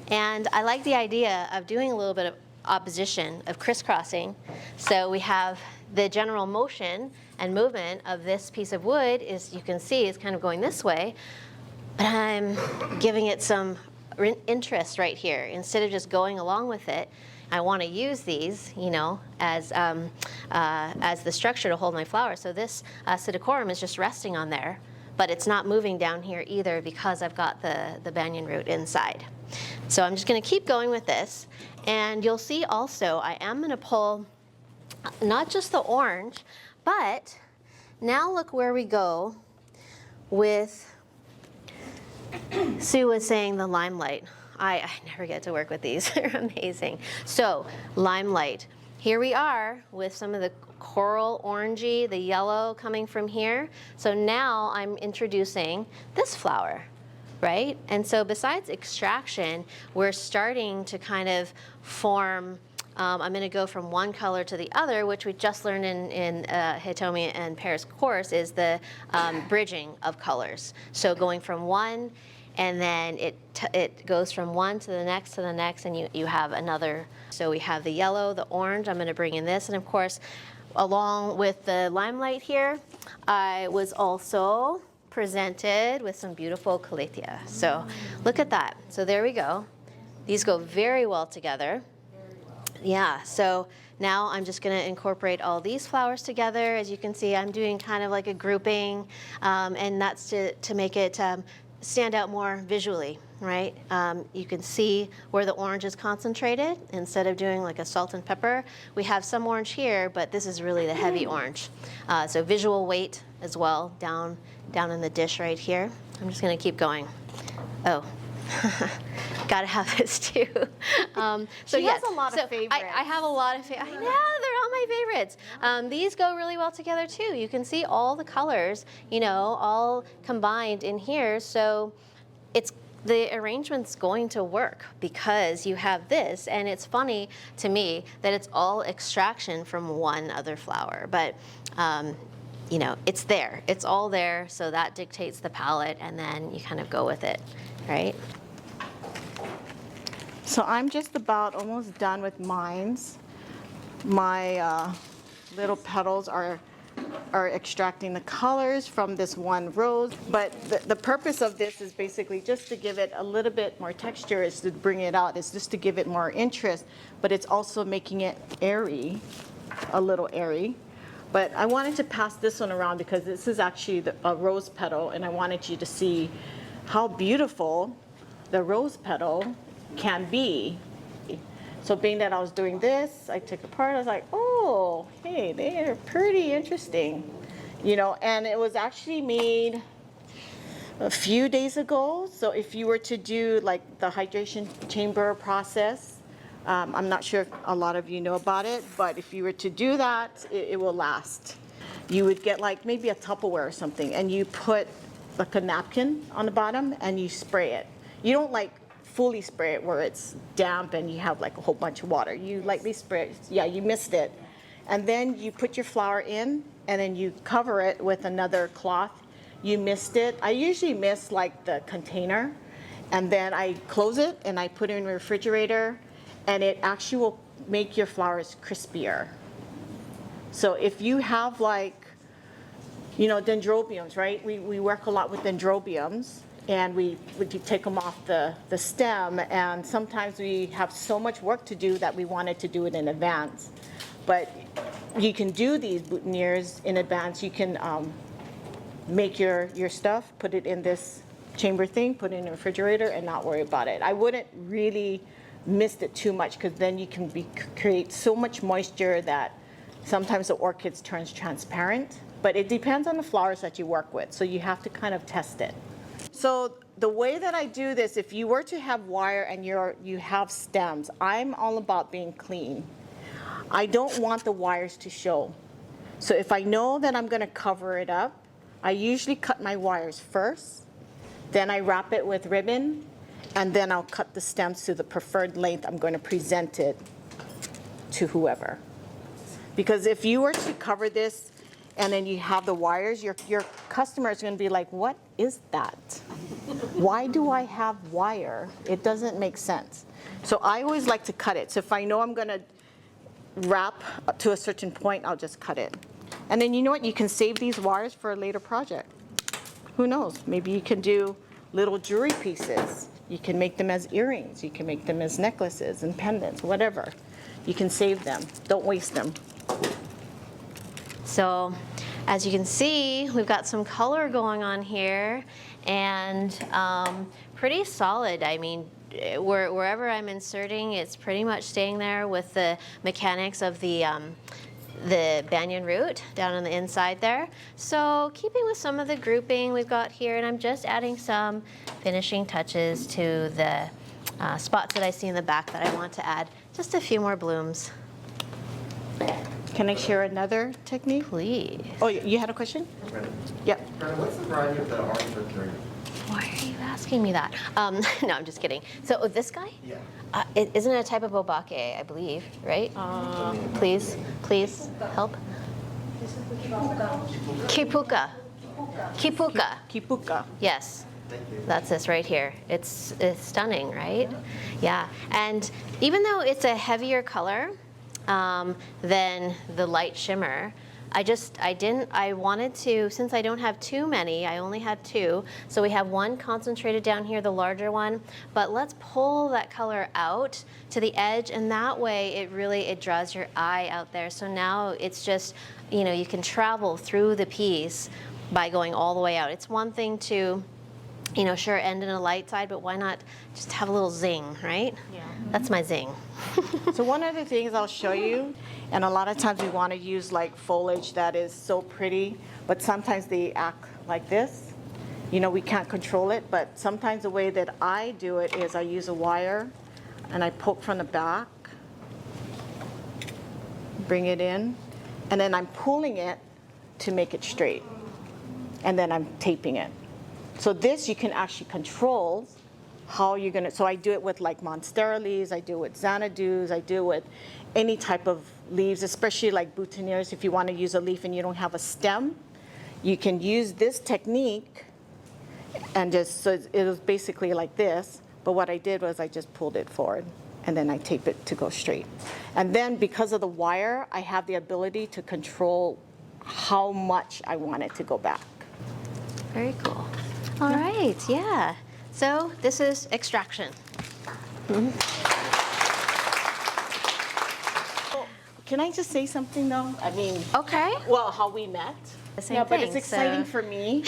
And I like the idea of doing a little bit of opposition, of crisscrossing. So we have the general motion and movement of this piece of wood is, you can see, is kind of going this way. But I'm giving it some interest right here. Instead of just going along with it, I want to use these, you know, as the structure to hold my flowers. So this psittacorum is just resting on there. But it's not moving down here either because I've got the banyan root inside. So I'm just going to keep going with this. And you'll see also I am going to pull not just the orange, but now look where we go with, Sue was saying the limelight. I never get to work with these. They're amazing. So limelight. Here we are with some of the coral orangey, the yellow coming from here. So now I'm introducing this flower, right? And so besides extraction, we're starting to kind of form, I'm going to go from one color to the other, which we just learned in Hitomi and Pear's course, is the bridging of colors. So going from one, and then it goes from one to the next, and you have another. So we have the yellow, the orange. I'm going to bring in this, and of course, along with the limelight here, I was also presented with some beautiful calathea. So look at that. So there we go. These go very well together. Yeah, so now I'm just going to incorporate all these flowers together. As you can see, I'm doing kind of like a grouping, and that's to make it stand out more visually, right? You can see where the orange is concentrated. Instead of doing like a salt and pepper, we have some orange here, but this is really the heavy orange. So visual weight as well down in the dish right here. I'm just going to keep going. Oh. Gotta have this too. She has a lot of favorites. I have a lot of favorites. I know, they're all my favorites. These go really well together too. You can see all the colors, all combined in here. So the arrangement's going to work because you have this, and it's funny to me that it's all extraction from one other flower. But it's there. It's all there, so that dictates the palette, and then you kind of go with it, right? So I'm just about almost done with mines. My little petals are extracting the colors from this one rose. But the purpose of this is basically just to give it a little bit more texture, is to bring it out. It's just to give it more interest, but it's also making it airy, a little airy. But I wanted to pass this one around because this is actually a rose petal, and I wanted you to see how beautiful the rose petal can be. So being that I was doing this, I took apart, I was like, oh, hey, they are pretty interesting. And it was actually made a few days ago. So if you were to do like the hydration chamber process, I'm not sure if a lot of you know about it, but if you were to do that, it will last. You would get like maybe a Tupperware or something, and you put like a napkin on the bottom and you spray it. You don't like fully spray it where it's damp and you have like a whole bunch of water. You lightly spray it. Yeah, you missed it. And then you put your flour in, and then you cover it with another cloth. You missed it. I usually miss like the container, and then I close it and I put it in the refrigerator, and it actually will make your flowers crispier. So if you have like, dendrobiums, right? We work a lot with dendrobiums, and we take them off the stem, and sometimes we have so much work to do that we wanted to do it in advance. But you can do these boutonnieres in advance. You can make your stuff, put it in this chamber thing, put it in the refrigerator, and not worry about it. I wouldn't really mist it too much, because then you can create so much moisture that sometimes the orchids turns transparent. But it depends on the flowers that you work with, so you have to kind of test it. So the way that I do this, if you were to have wire and you have stems, I'm all about being clean. I don't want the wires to show. So if I know that I'm going to cover it up, I usually cut my wires first, then I wrap it with ribbon, and then I'll cut the stems to the preferred length I'm going to present it to whoever. Because if you were to cover this and then you have the wires, your customer is going to be like, what is that? Why do I have wire? It doesn't make sense. So I always like to cut it. So if I know I'm going to wrap up to a certain point, I'll just cut it. And then you know what? You can save these wires for a later project. Who knows? Maybe you can do little jewelry pieces. You can make them as earrings. You can make them as necklaces and pendants, whatever. You can save them. Don't waste them. So as you can see, we've got some color going on here, and pretty solid. I mean, wherever I'm inserting, it's pretty much staying there with the mechanics of the banyan root down on the inside there. So keeping with some of the grouping we've got here, and I'm just adding some finishing touches to the spots that I see in the back that I want to add just a few more blooms. Can I share another technique? Please. Oh, you had a question? Brenna. Yeah. Brenna, what's the variety of the orange bird? Why are you asking me that? No, I'm just kidding. So this guy? Yeah. Isn't it a type of obake, I believe, right? Please help. Kipuka. Kipuka. Kipuka. Yes. Thank you. That's this right here. It's stunning, right? Yeah. And even though it's a heavier color than the light shimmer, I wanted to, since I don't have too many, I only had 2. So we have one concentrated down here, the larger one, but let's pull that color out to the edge, and that way it draws your eye out there. So now it's just, you can travel through the piece by going all the way out. It's one thing to, sure, end in a light side, but why not just have a little zing, right? Yeah. That's my zing. So one of the things I'll show you, and a lot of times we want to use like foliage that is so pretty, but sometimes they act like this. We can't control it, but sometimes the way that I do it is I use a wire and I poke from the back, bring it in, and then I'm pulling it to make it straight. And then I'm taping it. So this you can actually control how you're gonna, so I do it with like monstera leaves, I do it with xanadu's, I do it with any type of leaves, especially like boutonnieres. If you want to use a leaf and you don't have a stem, you can use this technique and just, so it was basically like this, but what I did was I just pulled it forward and then I tape it to go straight. And then because of the wire, I have the ability to control how much I want it to go back. Very cool. All right, yeah. So this is extraction. Can I just say something though? I mean, Okay. well, how we met. The same Yeah, but thing, it's exciting so- for me.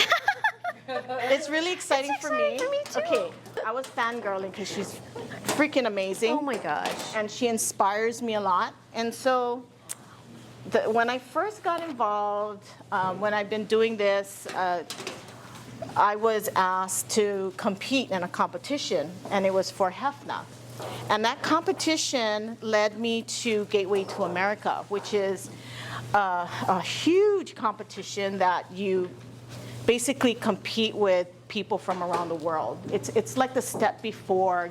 It's really exciting for me. exciting for me, too. Okay, I was fangirling because she's freaking amazing. Oh my gosh. And she inspires me a lot. And so when I first got involved, when I've been doing this, I was asked to compete in a competition, and it was for HFNA. And that competition led me to Gateway to America, which is a huge competition that you basically compete with people from around the world. It's like the step before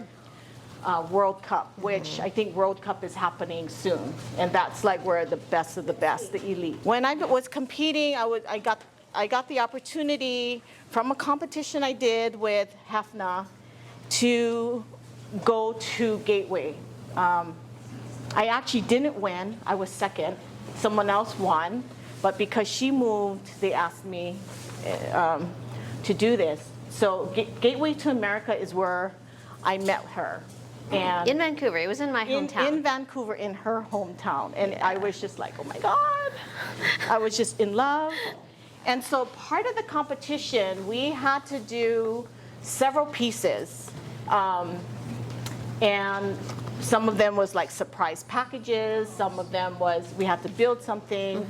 World Cup, which I think World Cup is happening soon, and that's like where the best of the best, the elite. When I was competing, I got the opportunity from a competition I did with HFNA to go to Gateway. I actually didn't win. I was second. Someone else won, but because she moved, they asked me to do this. So Gateway to America is where I met her. And In Vancouver, it was in my hometown. in Vancouver, in her hometown. And I was just like, oh my God. I was just in love. And so part of the competition, we had to do several pieces. And some of them was like surprise packages. Some of them was we had to build something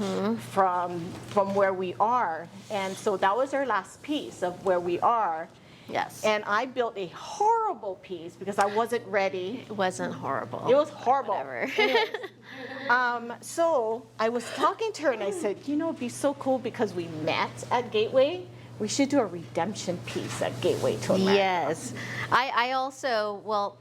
from where we are. And so that was our last piece of where we are. Yes. And I built a horrible piece because I wasn't ready. It wasn't horrible. It was horrible. Whatever. Anyways, so I was talking to her and I said, it'd be so cool because we met at Gateway. We should do a redemption piece at Gateway to America. Yes. I also, well,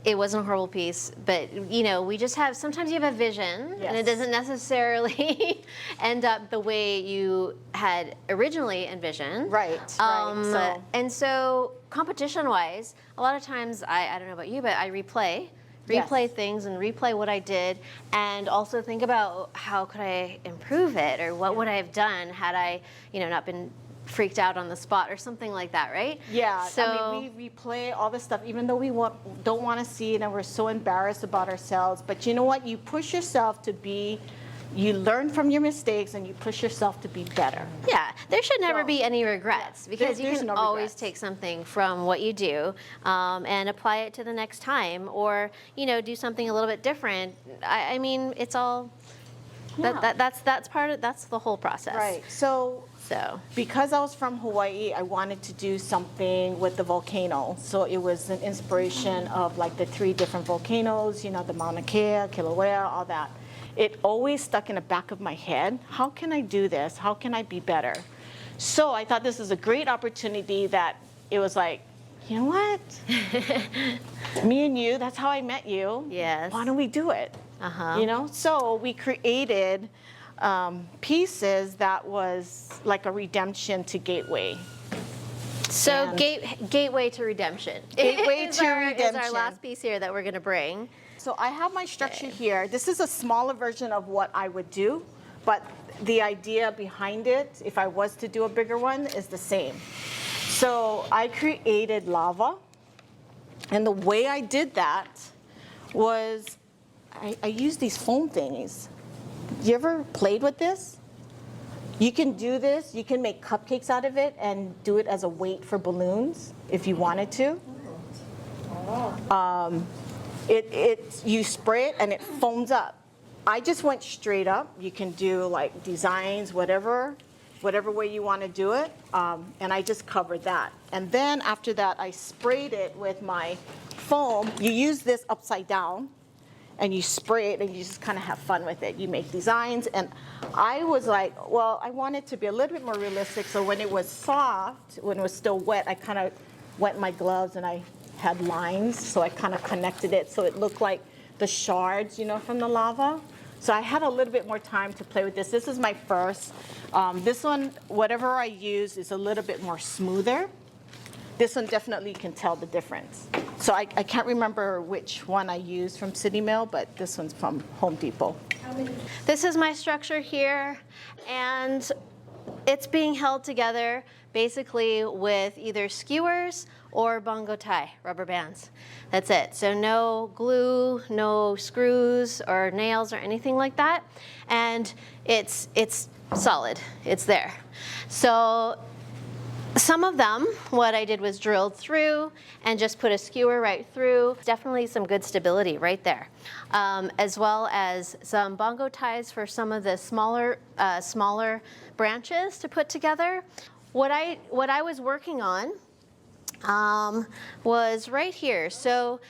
it wasn't a horrible piece, but we just have, sometimes you have a vision and it Yes. doesn't necessarily end up the way you had originally envisioned. Right. And so competition-wise, a lot of times, I don't know about you, but I replay Yes. things and replay what I did, and also think about how could I improve it, or what would I have done had I, not been freaked out on the spot or something like that, right? Yeah, So I mean, we replay all this stuff, even though we don't want to see it and we're so embarrassed about ourselves. But you know what? You push yourself to be, you learn from your mistakes and you push yourself to be better. yeah, there should never So, be any regrets, because you there's can no always regrets. take something from what you do and apply it to the next time, or do something a little bit different. I mean, it's all that's part of that's the whole process. Right. So because I was from Hawaii, I wanted to do something with the volcano. So it was an inspiration of like the 3 different volcanoes, the Mauna Kea, Kilauea, all that. It always stuck in the back of my head. How can I do this? How can I be better? So I thought this was a great opportunity that it was like, you know what? Me and you, that's how I met you. Yes. Why don't we do it? So we created pieces that was like a redemption to Gateway. So And- gateway to redemption. Gateway is to our redemption. last piece here that we're going to bring. So I have my structure here. This is a smaller version of what I would do, but the idea behind it, if I was to do a bigger one, is the same. So I created lava, and the way I did that was I used these foam thingies. You ever played with this? You can do this, you can make cupcakes out of it and do it as a weight for balloons if you wanted to. You spray it and it foams up. I just went straight up. You can do like designs, whatever way you want to do it. And I just covered that. And then after that, I sprayed it with my foam. You use this upside down and you spray it and you just kind of have fun with it. You make designs. And I was like, well, I want it to be a little bit more realistic. So when it was soft, when it was still wet, I kind of wet my gloves and I had lines. So I kind of connected it so it looked like the shards, you know, from the lava. So I had a little bit more time to play with this. This is my first. This one, whatever I use, is a little bit more smoother. This one definitely you can tell the difference. So I can't remember which one I used from City Mill, but this one's from Home Depot. This is my structure here, and it's being held together basically with either skewers or bongo tie, rubber bands. That's it. So no glue, no screws or nails or anything like that. And it's solid. It's there. So some of them, what I did was drilled through and just put a skewer right through. Definitely some good stability right there. As well as some bongo ties for some of the smaller branches to put together. What I was working on was right here. So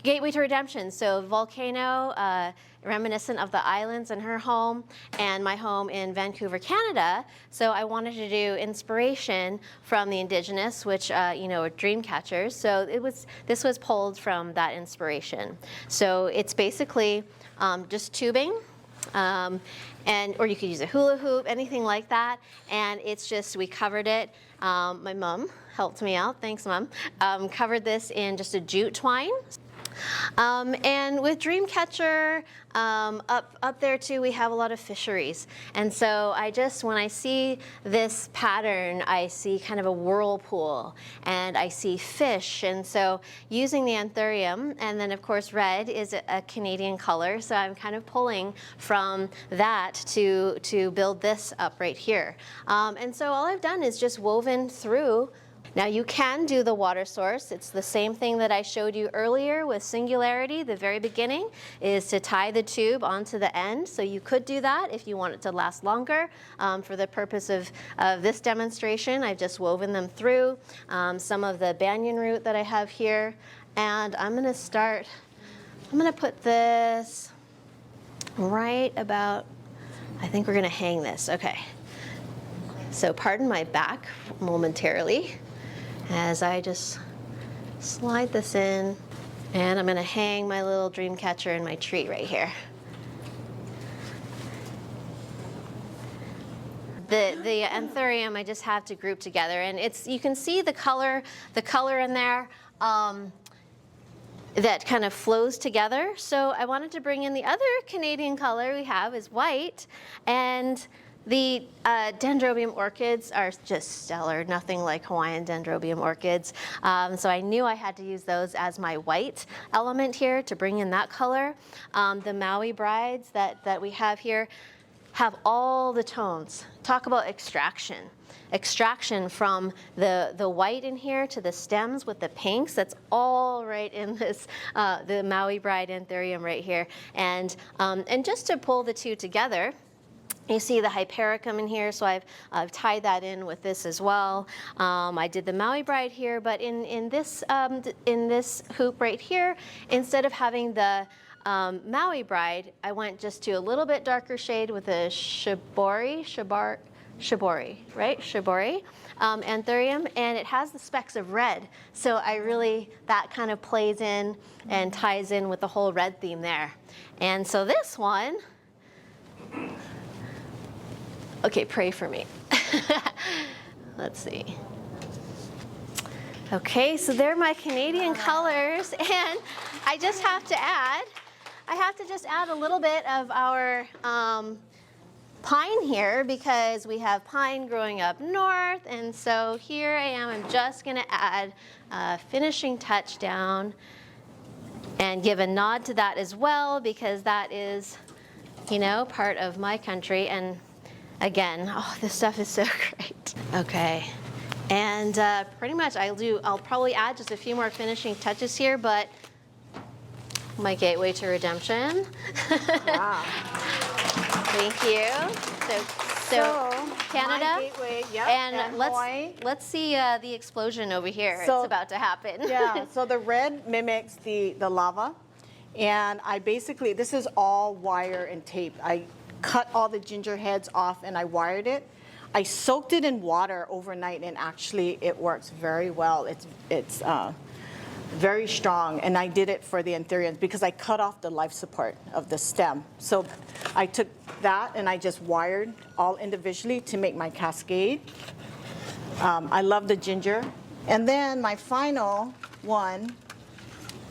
Gateway to Redemption. So volcano, reminiscent of the islands in her home and my home in Vancouver, Canada. So I wanted to do inspiration from the indigenous, which you know, are dream catchers. So this was pulled from that inspiration. So it's basically just tubing. Or you could use a hula hoop, anything like that. And it's just, we covered it. My mom helped me out, thanks Mom. Covered this in just a jute twine. And with Dreamcatcher, up there too, we have a lot of fisheries. And so when I see this pattern, I see kind of a whirlpool and I see fish. And so using the anthurium, and then of course red is a Canadian color. So I'm kind of pulling from that to build this up right here. And so all I've done is just woven through. Now you can do the water source. It's the same thing that I showed you earlier with Singularity. The very beginning is to tie the tube onto the end. So you could do that if you want it to last longer. For the purpose of this demonstration, I've just woven them through. Some of the banyan root that I have here. And I'm going to put this right about, I think we're going to hang this. Okay. So pardon my back momentarily as I just slide this in, and I'm going to hang my little dream catcher in my tree right here. The anthurium I just have to group together, and you can see the color in there that kind of flows together. So I wanted to bring in the other Canadian color we have is white, and the dendrobium orchids are just stellar, nothing like Hawaiian dendrobium orchids. So I knew I had to use those as my white element here to bring in that color. The Maui brides that we have here have all the tones. Talk about extraction. Extraction from the white in here to the stems with the pinks. That's all right in this, the Maui bride anthurium right here. And just to pull the two together, you see the hypericum in here, so I've tied that in with this as well. I did the Maui bride here, but in this hoop right here, instead of having the Maui bride, I went just to a little bit darker shade with a shibori, right? Shibori anthurium, and it has the specks of red. So that kind of plays in and ties in with the whole red theme there. And so this one, okay, pray for me. Let's see. Okay, so they're my Canadian colors, and I just have to add, just add a little bit of our pine here because we have pine growing up north. And so here I am. I'm just going to add a finishing touch down and give a nod to that as well because that is, you know, part of my country. And again, oh, this stuff is so great. Okay. And pretty much I'll probably add just a few more finishing touches here, but my gateway to redemption. Wow. Thank you. So Canada. My gateway, yep, and Hawaii. let's see the explosion over here. So- it's about to happen. Yeah, so the red mimics the lava. And I basically, this is all wire and tape. I cut all the ginger heads off and I wired it. I soaked it in water overnight and actually it works very well. It's very strong, and I did it for the anthuriums because I cut off the life support of the stem. So I took that and I just wired all individually to make my cascade. I love the ginger. And then my final one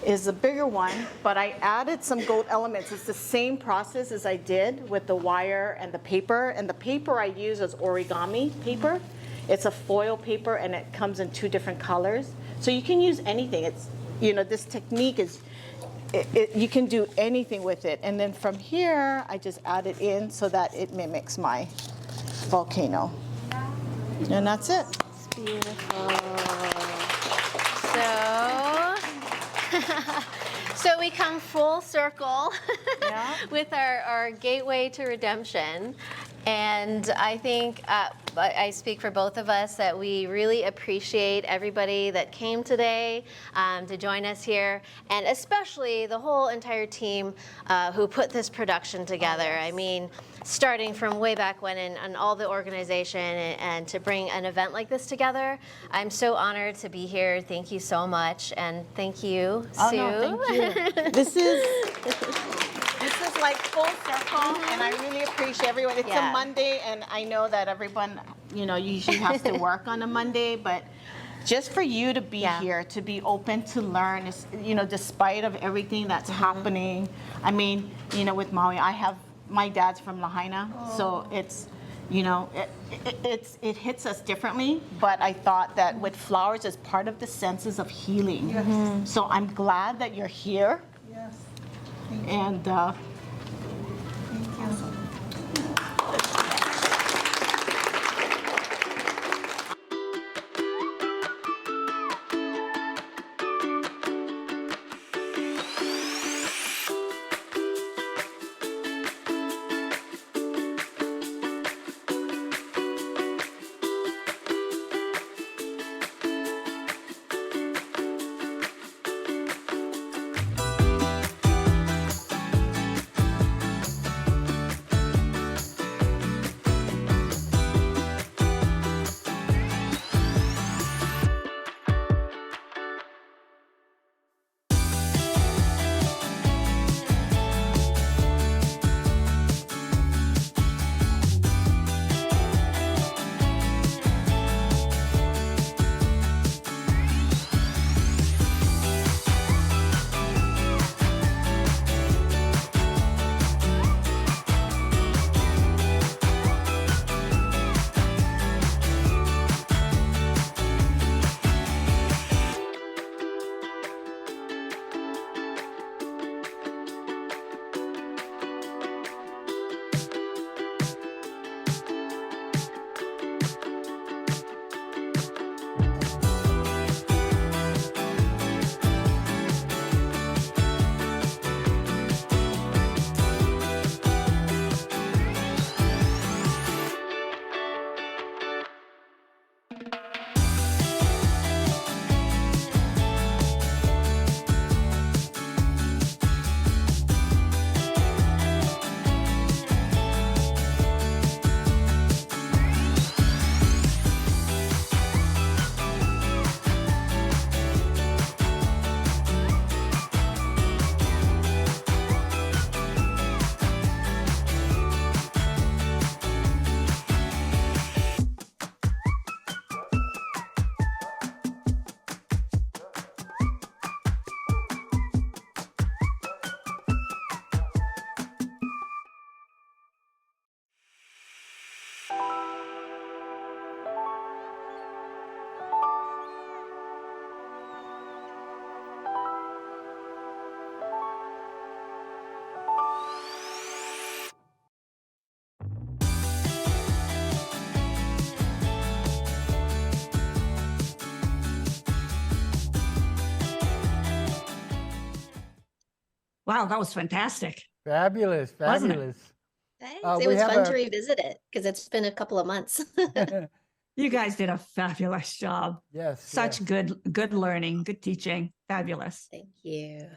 is a bigger one, but I added some gold elements. It's the same process as I did with the wire and the paper. And the paper I use is origami paper. It's a foil paper and it comes in 2 different colors. So you can use anything. It's, you know, this technique is, you can do anything with it. And then from here, I just add it in so that it mimics my volcano. And that's it. It's beautiful. So we come full circle Yeah. with our gateway to redemption. And I think I speak for both of us that we really appreciate everybody that came today to join us here, and especially the whole entire team who put this production together. I mean, starting from way back when and all the organization and to bring an event like this together. I'm so honored to be here. Thank you so much. And thank you, Oh, Sue. no, thank you. This is like full circle, and I really appreciate everyone. It's Yeah. a Monday, and I know that everyone, you know, usually has to work on a Monday, but just for you to be Yeah. here, to be open to learn, is, you know, despite of everything that's happening. I mean, you know, with Maui, my dad's from Lahaina, so it's, you know, it hits us differently, but I thought that with flowers as part of the senses of healing. So I'm glad that you're here. Yes. And Wow, that was fantastic. Fabulous, Wasn't it? fabulous. Thanks. It we was have fun a- to revisit it because it's been a couple of months. You guys did a fabulous job. Yes. Such yes. good learning, good teaching. Fabulous. Thank you.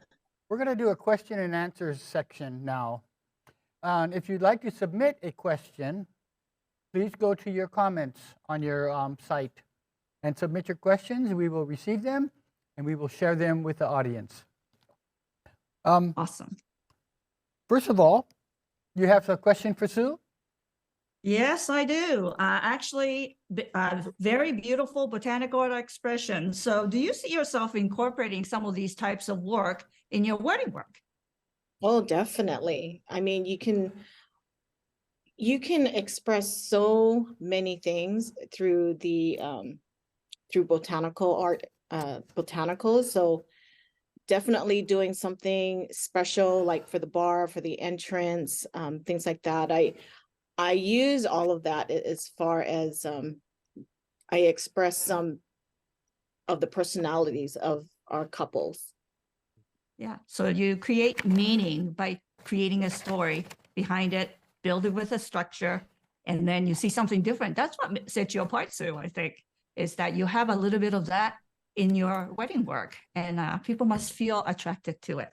We're going to do a question and answers section now. And if you'd like to submit a question, please go to your comments on your site and submit your questions. We will receive them and we will share them with the audience. Awesome. First of all, you have a question for Sue? Yes, I do. Actually, very beautiful botanical expression. So do you see yourself incorporating some of these types of work in your wedding work? Oh, definitely. I mean, you can express so many things through the through botanical art, botanicals. So definitely doing something special, like for the bar, for the entrance, things like that. I use all of that as far as I express some of the personalities of our couples. Yeah. So you create meaning by creating a story behind it, build it with a structure, and then you see something different. That's what sets you apart, Sue, I think, is that you have a little bit of that in your wedding work, and people must feel attracted to it.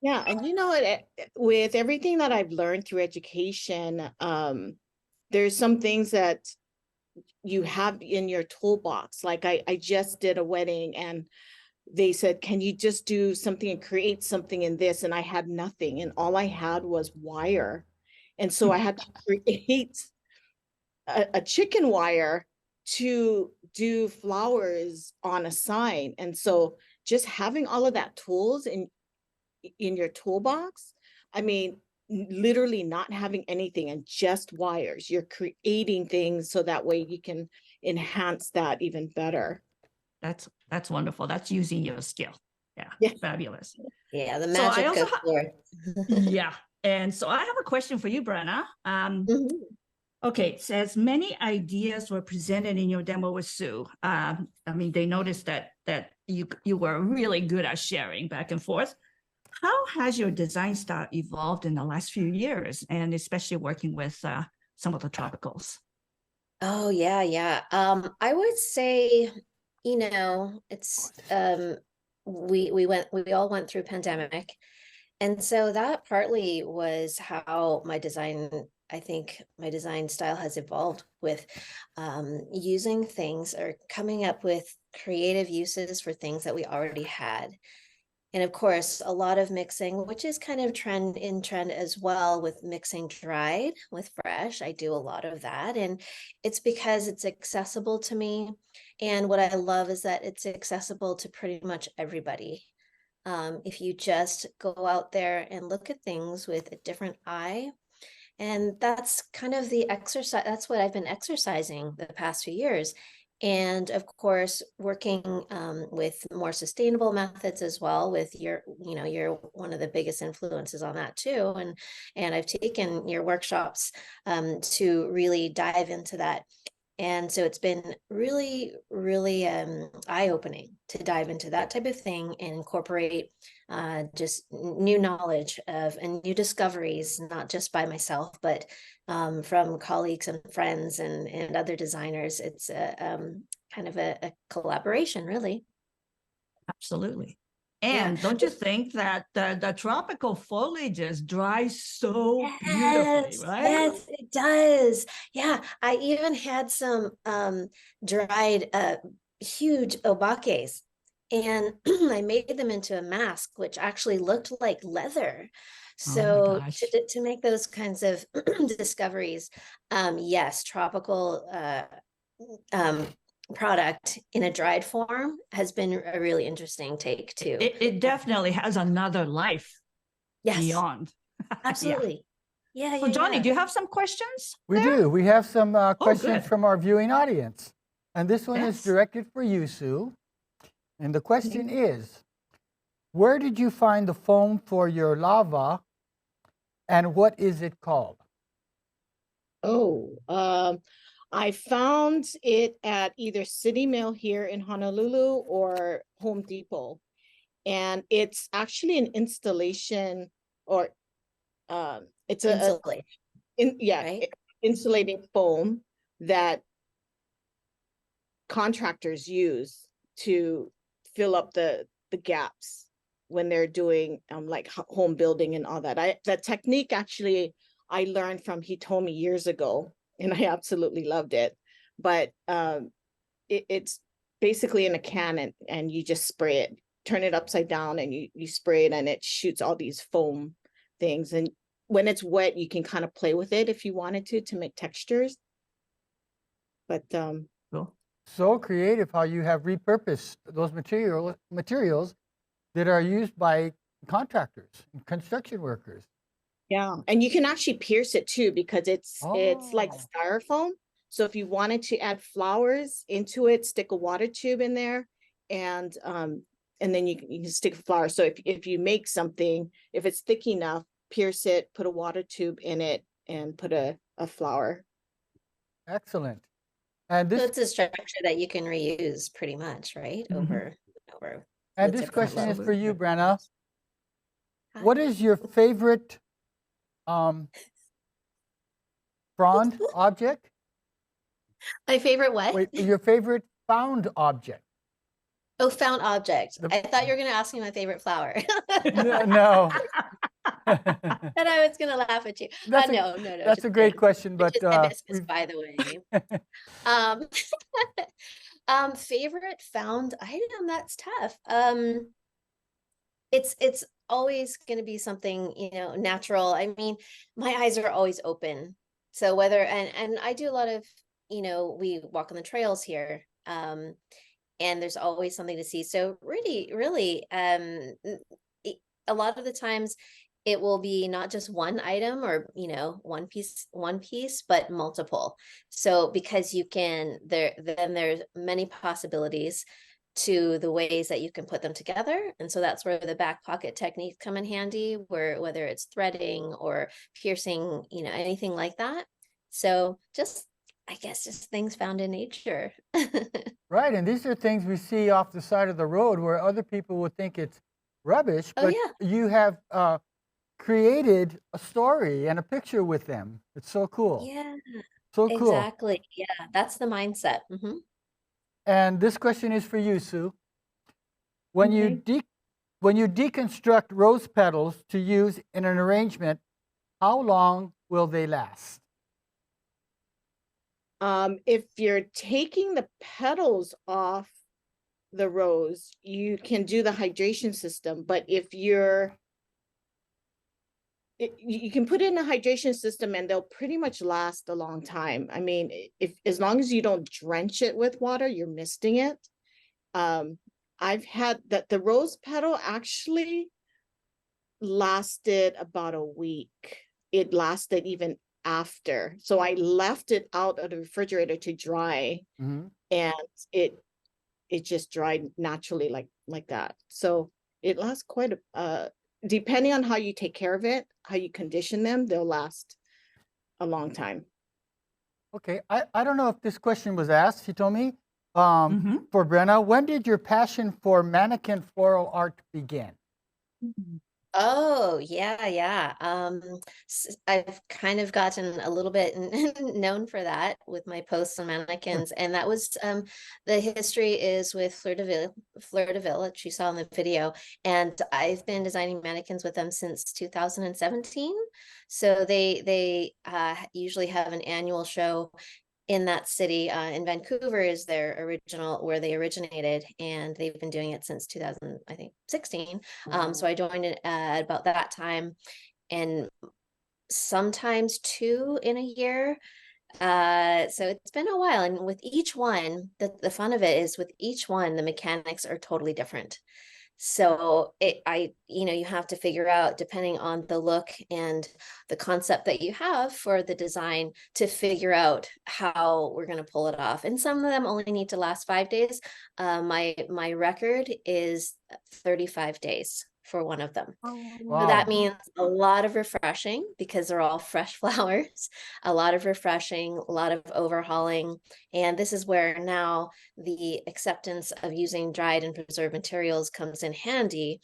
Yeah, and you know what, with everything that I've learned through education, there's some things that you have in your toolbox. Like I just did a wedding and they said, can you just do something and create something in this? And I had nothing, and all I had was wire. And so I had to create a chicken wire to do flowers on a sign. And so just having all of that tools in your toolbox, I mean, literally not having anything and just wires, you're creating things so that way you can enhance that even better. That's wonderful. That's using your skill. Yeah, Yeah. Fabulous. Yeah, the So I magic also of forth. Yeah. And so I have a question for you, Brenna. Mhm. Okay, it says many ideas were presented in your demo with Sue. I mean, they noticed that you were really good at sharing back and forth. How has your design style evolved in the last few years, and especially working with some of the tropicals? Oh yeah. I would say, it's we all went through pandemic. And so that partly was how I think my design style has evolved with using things or coming up with creative uses for things that we already had. And of course, a lot of mixing, which is kind of trend as well, with mixing dried with fresh. I do a lot of that. And it's because it's accessible to me. And what I love is that it's accessible to pretty much everybody. If you just go out there and look at things with a different eye. And that's kind of the exercise. That's what I've been exercising the past few years. And of course, working with more sustainable methods as well. With you're one of the biggest influences on that too. And I've taken your workshops to really dive into that. And so it's been really, really eye-opening to dive into that type of thing and incorporate just new knowledge and new discoveries, not just by myself, but from colleagues and friends and other designers. It's kind of a collaboration, really. Absolutely. And don't you think that the tropical foliages dry so beautifully, right? Yes, it does. Yeah, I even had some dried huge obakes, and I made them into a mask, which actually looked like leather. So gosh. to make those kinds of discoveries, yes, tropical product in a dried form has been a really interesting take too. It definitely has another life beyond. Absolutely. Yeah. So Johnny, do you have some questions? We do. We have some questions good. from our viewing audience. And this one is Yes. directed for you, Sue. And the question is, where did you find the foam for your lava and what is it called? I found it at either City Mill here in Honolulu or Home Depot. and it's actually an installation, or it's a Insulate, right? insulating foam that contractors use to fill up the gaps when they're doing like home building and all that. That technique actually I learned from Hitomi years ago, and I absolutely loved it. But it's basically in a can, and you just spray it, turn it upside down, and you spray it, and it shoots all these foam things. And when it's wet, you can kind of play with it if you wanted to make textures. But Cool. So creative how you have repurposed those materials that are used by contractors and construction workers. yeah, and you can actually pierce it too, because it's like Oh. styrofoam. So if you wanted to add flowers into it, stick a water tube in there, and then you can stick a flower. So if you make something, if it's thick enough, pierce it, put a water tube in it, and put a flower. Excellent. And So this it's a structure that you can reuse pretty much, right? Mhm. Over and with this different question is levels. for you, Brenna. Hi. What is your favorite found object? My favorite what? Wait, your favorite found object? Oh, found object. The- I thought you were going to ask me my favorite flower. No. And I was going to laugh at you. That's a- No. That's just a great kidding. question, but Which is hibiscus, we've- by the way. Favorite found item, that's tough. It's always going to be something, natural. I mean, my eyes are always open. So whether, and I do a lot of, we walk on the trails here. And there's always something to see. So really, a lot of the times it will be not just one item or, one piece, but multiple. So because then there's many possibilities to the ways that you can put them together. And so that's where the back pocket techniques come in handy, whether it's threading or piercing, anything like that. So I guess just things found in nature. Right, and these are things we see off the side of the road where other people would think it's rubbish, Oh, but yeah. you have created a story and a picture with them. It's so cool. Yeah, So cool. exactly. Yeah, that's the mindset. Mhm. And this question is for you, Sue. When you deconstruct rose petals to use in an arrangement, how long will they last? If you're taking the petals off the rose, you can do the hydration system. But if you can put in a hydration system, and they'll pretty much last a long time. I mean, as long as you don't drench it with water, you're misting it. I've had that the rose petal actually lasted about a week. It lasted even after. So I left it out of the refrigerator to dry, Mhm. and it just dried naturally like that. So it lasts quite depending on how you take care of it, how you condition them, they'll last a long time. Okay, I don't know if this question was asked, Hitomi. Mhm. For Brenna, when did your passion for mannequin floral art begin? Oh, yeah. I've kind of gotten a little bit known for that with my posts on mannequins, and that was the history is with Fleur de Ville, which you saw in the video, and I've been designing mannequins with them since 2017. So they usually have an annual show in that city. In Vancouver is where they originated, and they've been doing it since 2016. So I joined it at about that time, and sometimes 2 in a year. So it's been a while, and with each one, the fun of it is with each one, the mechanics are totally different. So you have to figure out, depending on the look and the concept that you have for the design, to figure out how we're going to pull it off. And some of them only need to last 5 days. My record is 35 days. for one of them. Oh, So Wow. that means a lot of refreshing because they're all fresh flowers, a lot of refreshing, a lot of overhauling. And this is where now the acceptance of using dried and preserved materials comes in handy.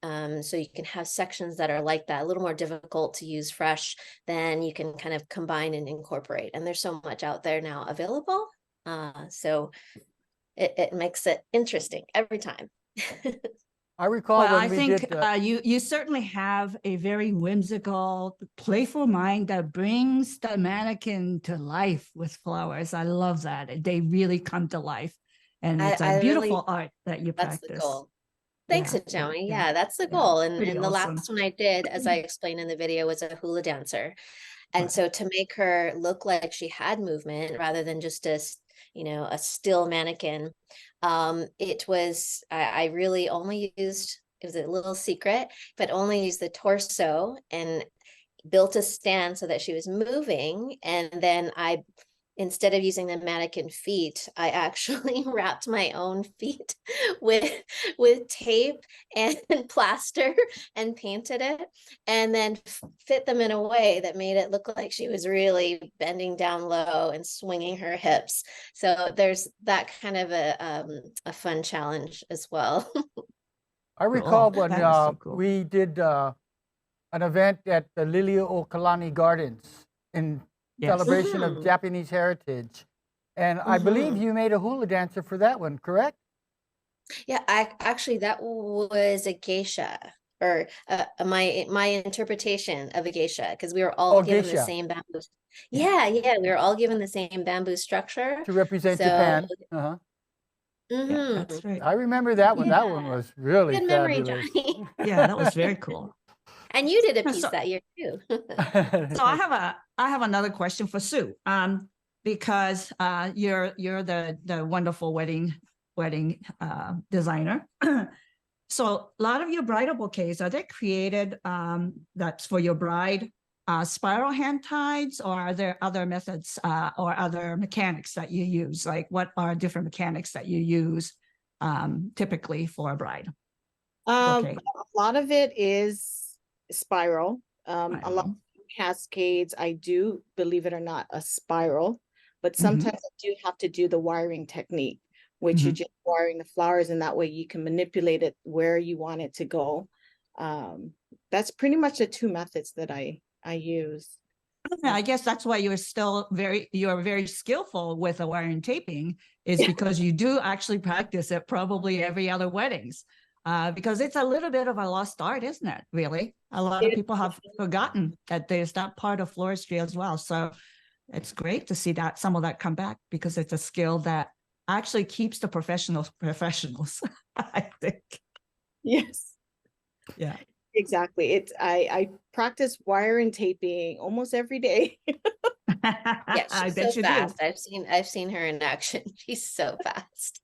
So you can have sections that are like that, a little more difficult to use fresh, then you can kind of combine and incorporate. And there's so much out there now available. So it makes it interesting every time. I recall Well, when I we think did. you certainly have a very whimsical, playful mind that brings the mannequin to life with flowers. I love that. They really come to life. And it's a I beautiful really, art that you that's the practice. goal. Thanks, Yeah, Ajami. yeah, Yeah, that's the yeah. goal. And Pretty the awesome. last one I did, as I explained in the video, was a hula dancer. And Right. so to make her look like she had movement rather than just a, a still mannequin, it was, I really only used, it was a little secret, but only used the torso and built a stand so that she was moving. And then instead of using the mannequin feet, I actually wrapped my own feet with tape and plaster and painted it, and then fit them in a way that made it look like she was really bending down low and swinging her hips. So there's that kind of a fun challenge as well. I recall Cool. when That is so cool. we did an event at the Liliuokalani Gardens in Yes. celebration of Mhm. Japanese heritage. And I believe Mhm. you made a hula dancer for that one, correct? Yeah, actually that was a geisha, or my interpretation of a geisha, because we were all Oh, given the geisha, same bamboo. Yeah. Yeah, we were all given the same bamboo structure. to represent So, Japan. Uh-huh. Yeah, that's mhm. right. I remember that one. That one Yeah. was really Good memory, fabulous. Johnny. Yeah, that was very cool. And you did a piece So, that year too. so I have another question for Sue. Because you're the wonderful wedding designer. So a lot of your bridal bouquets, are they created that's for your bride spiral hand ties, or are there other methods or other mechanics that you use? Like, what are different mechanics that you use typically for a bride? Okay. A lot of it is spiral. A lot of cascades, I do, believe it or not, a spiral, but sometimes I do have to do the wiring technique, which you're just wiring the flowers, and that way you can manipulate it where you want it to go. That's pretty much the two methods that I use. Yeah, I guess that's why you're very skillful with the wiring taping, is because you do actually practice it probably every other weddings. Because it's a little bit of a lost art, isn't it? Really, a lot of people have forgotten that there's that part of floristry as well. So it's great to see that some of that come back, because it's a skill that actually keeps the professionals, I think. Yes, Yeah. exactly. I practice wiring taping almost every day. Yeah, I she's bet so you fast. do. I've seen her in action. She's so fast.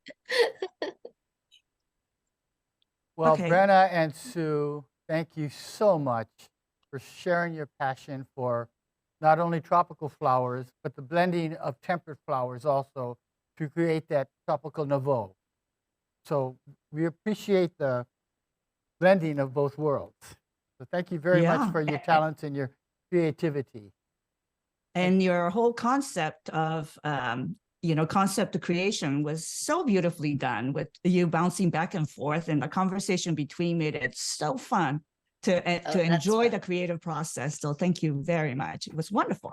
Well, Okay. Brenna and Sue, thank you so much for sharing your passion for not only tropical flowers, but the blending of temperate flowers also to create that tropical nouveau. So we appreciate the blending of both worlds. So thank you very much Yeah. for your talents and your creativity. And your whole concept of concept of creation was so beautifully done, with you bouncing back and forth, and the conversation between it. It's so fun to Oh, that's enjoy fun. the creative process. So thank you very much. It was wonderful.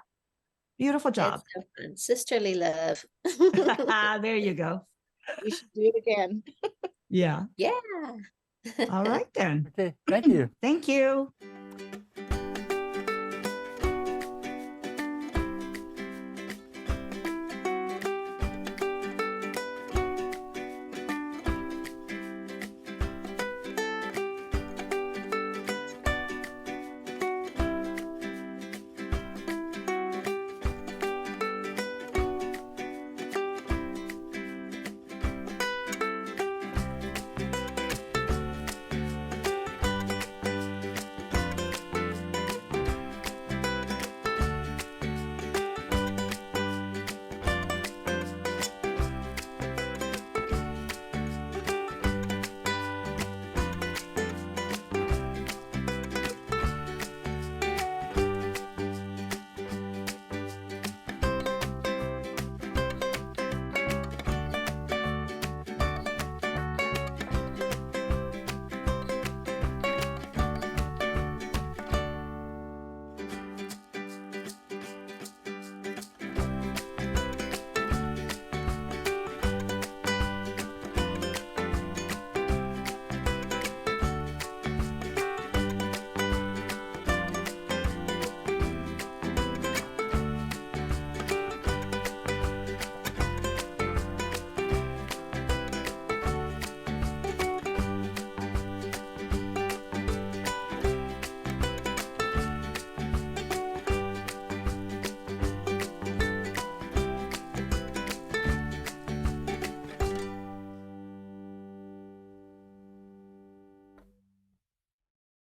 Beautiful job. It's so fun. Sisterly love. There you go. We should do it again. Yeah. Yeah. All right then. Okay, thank you. Thank you.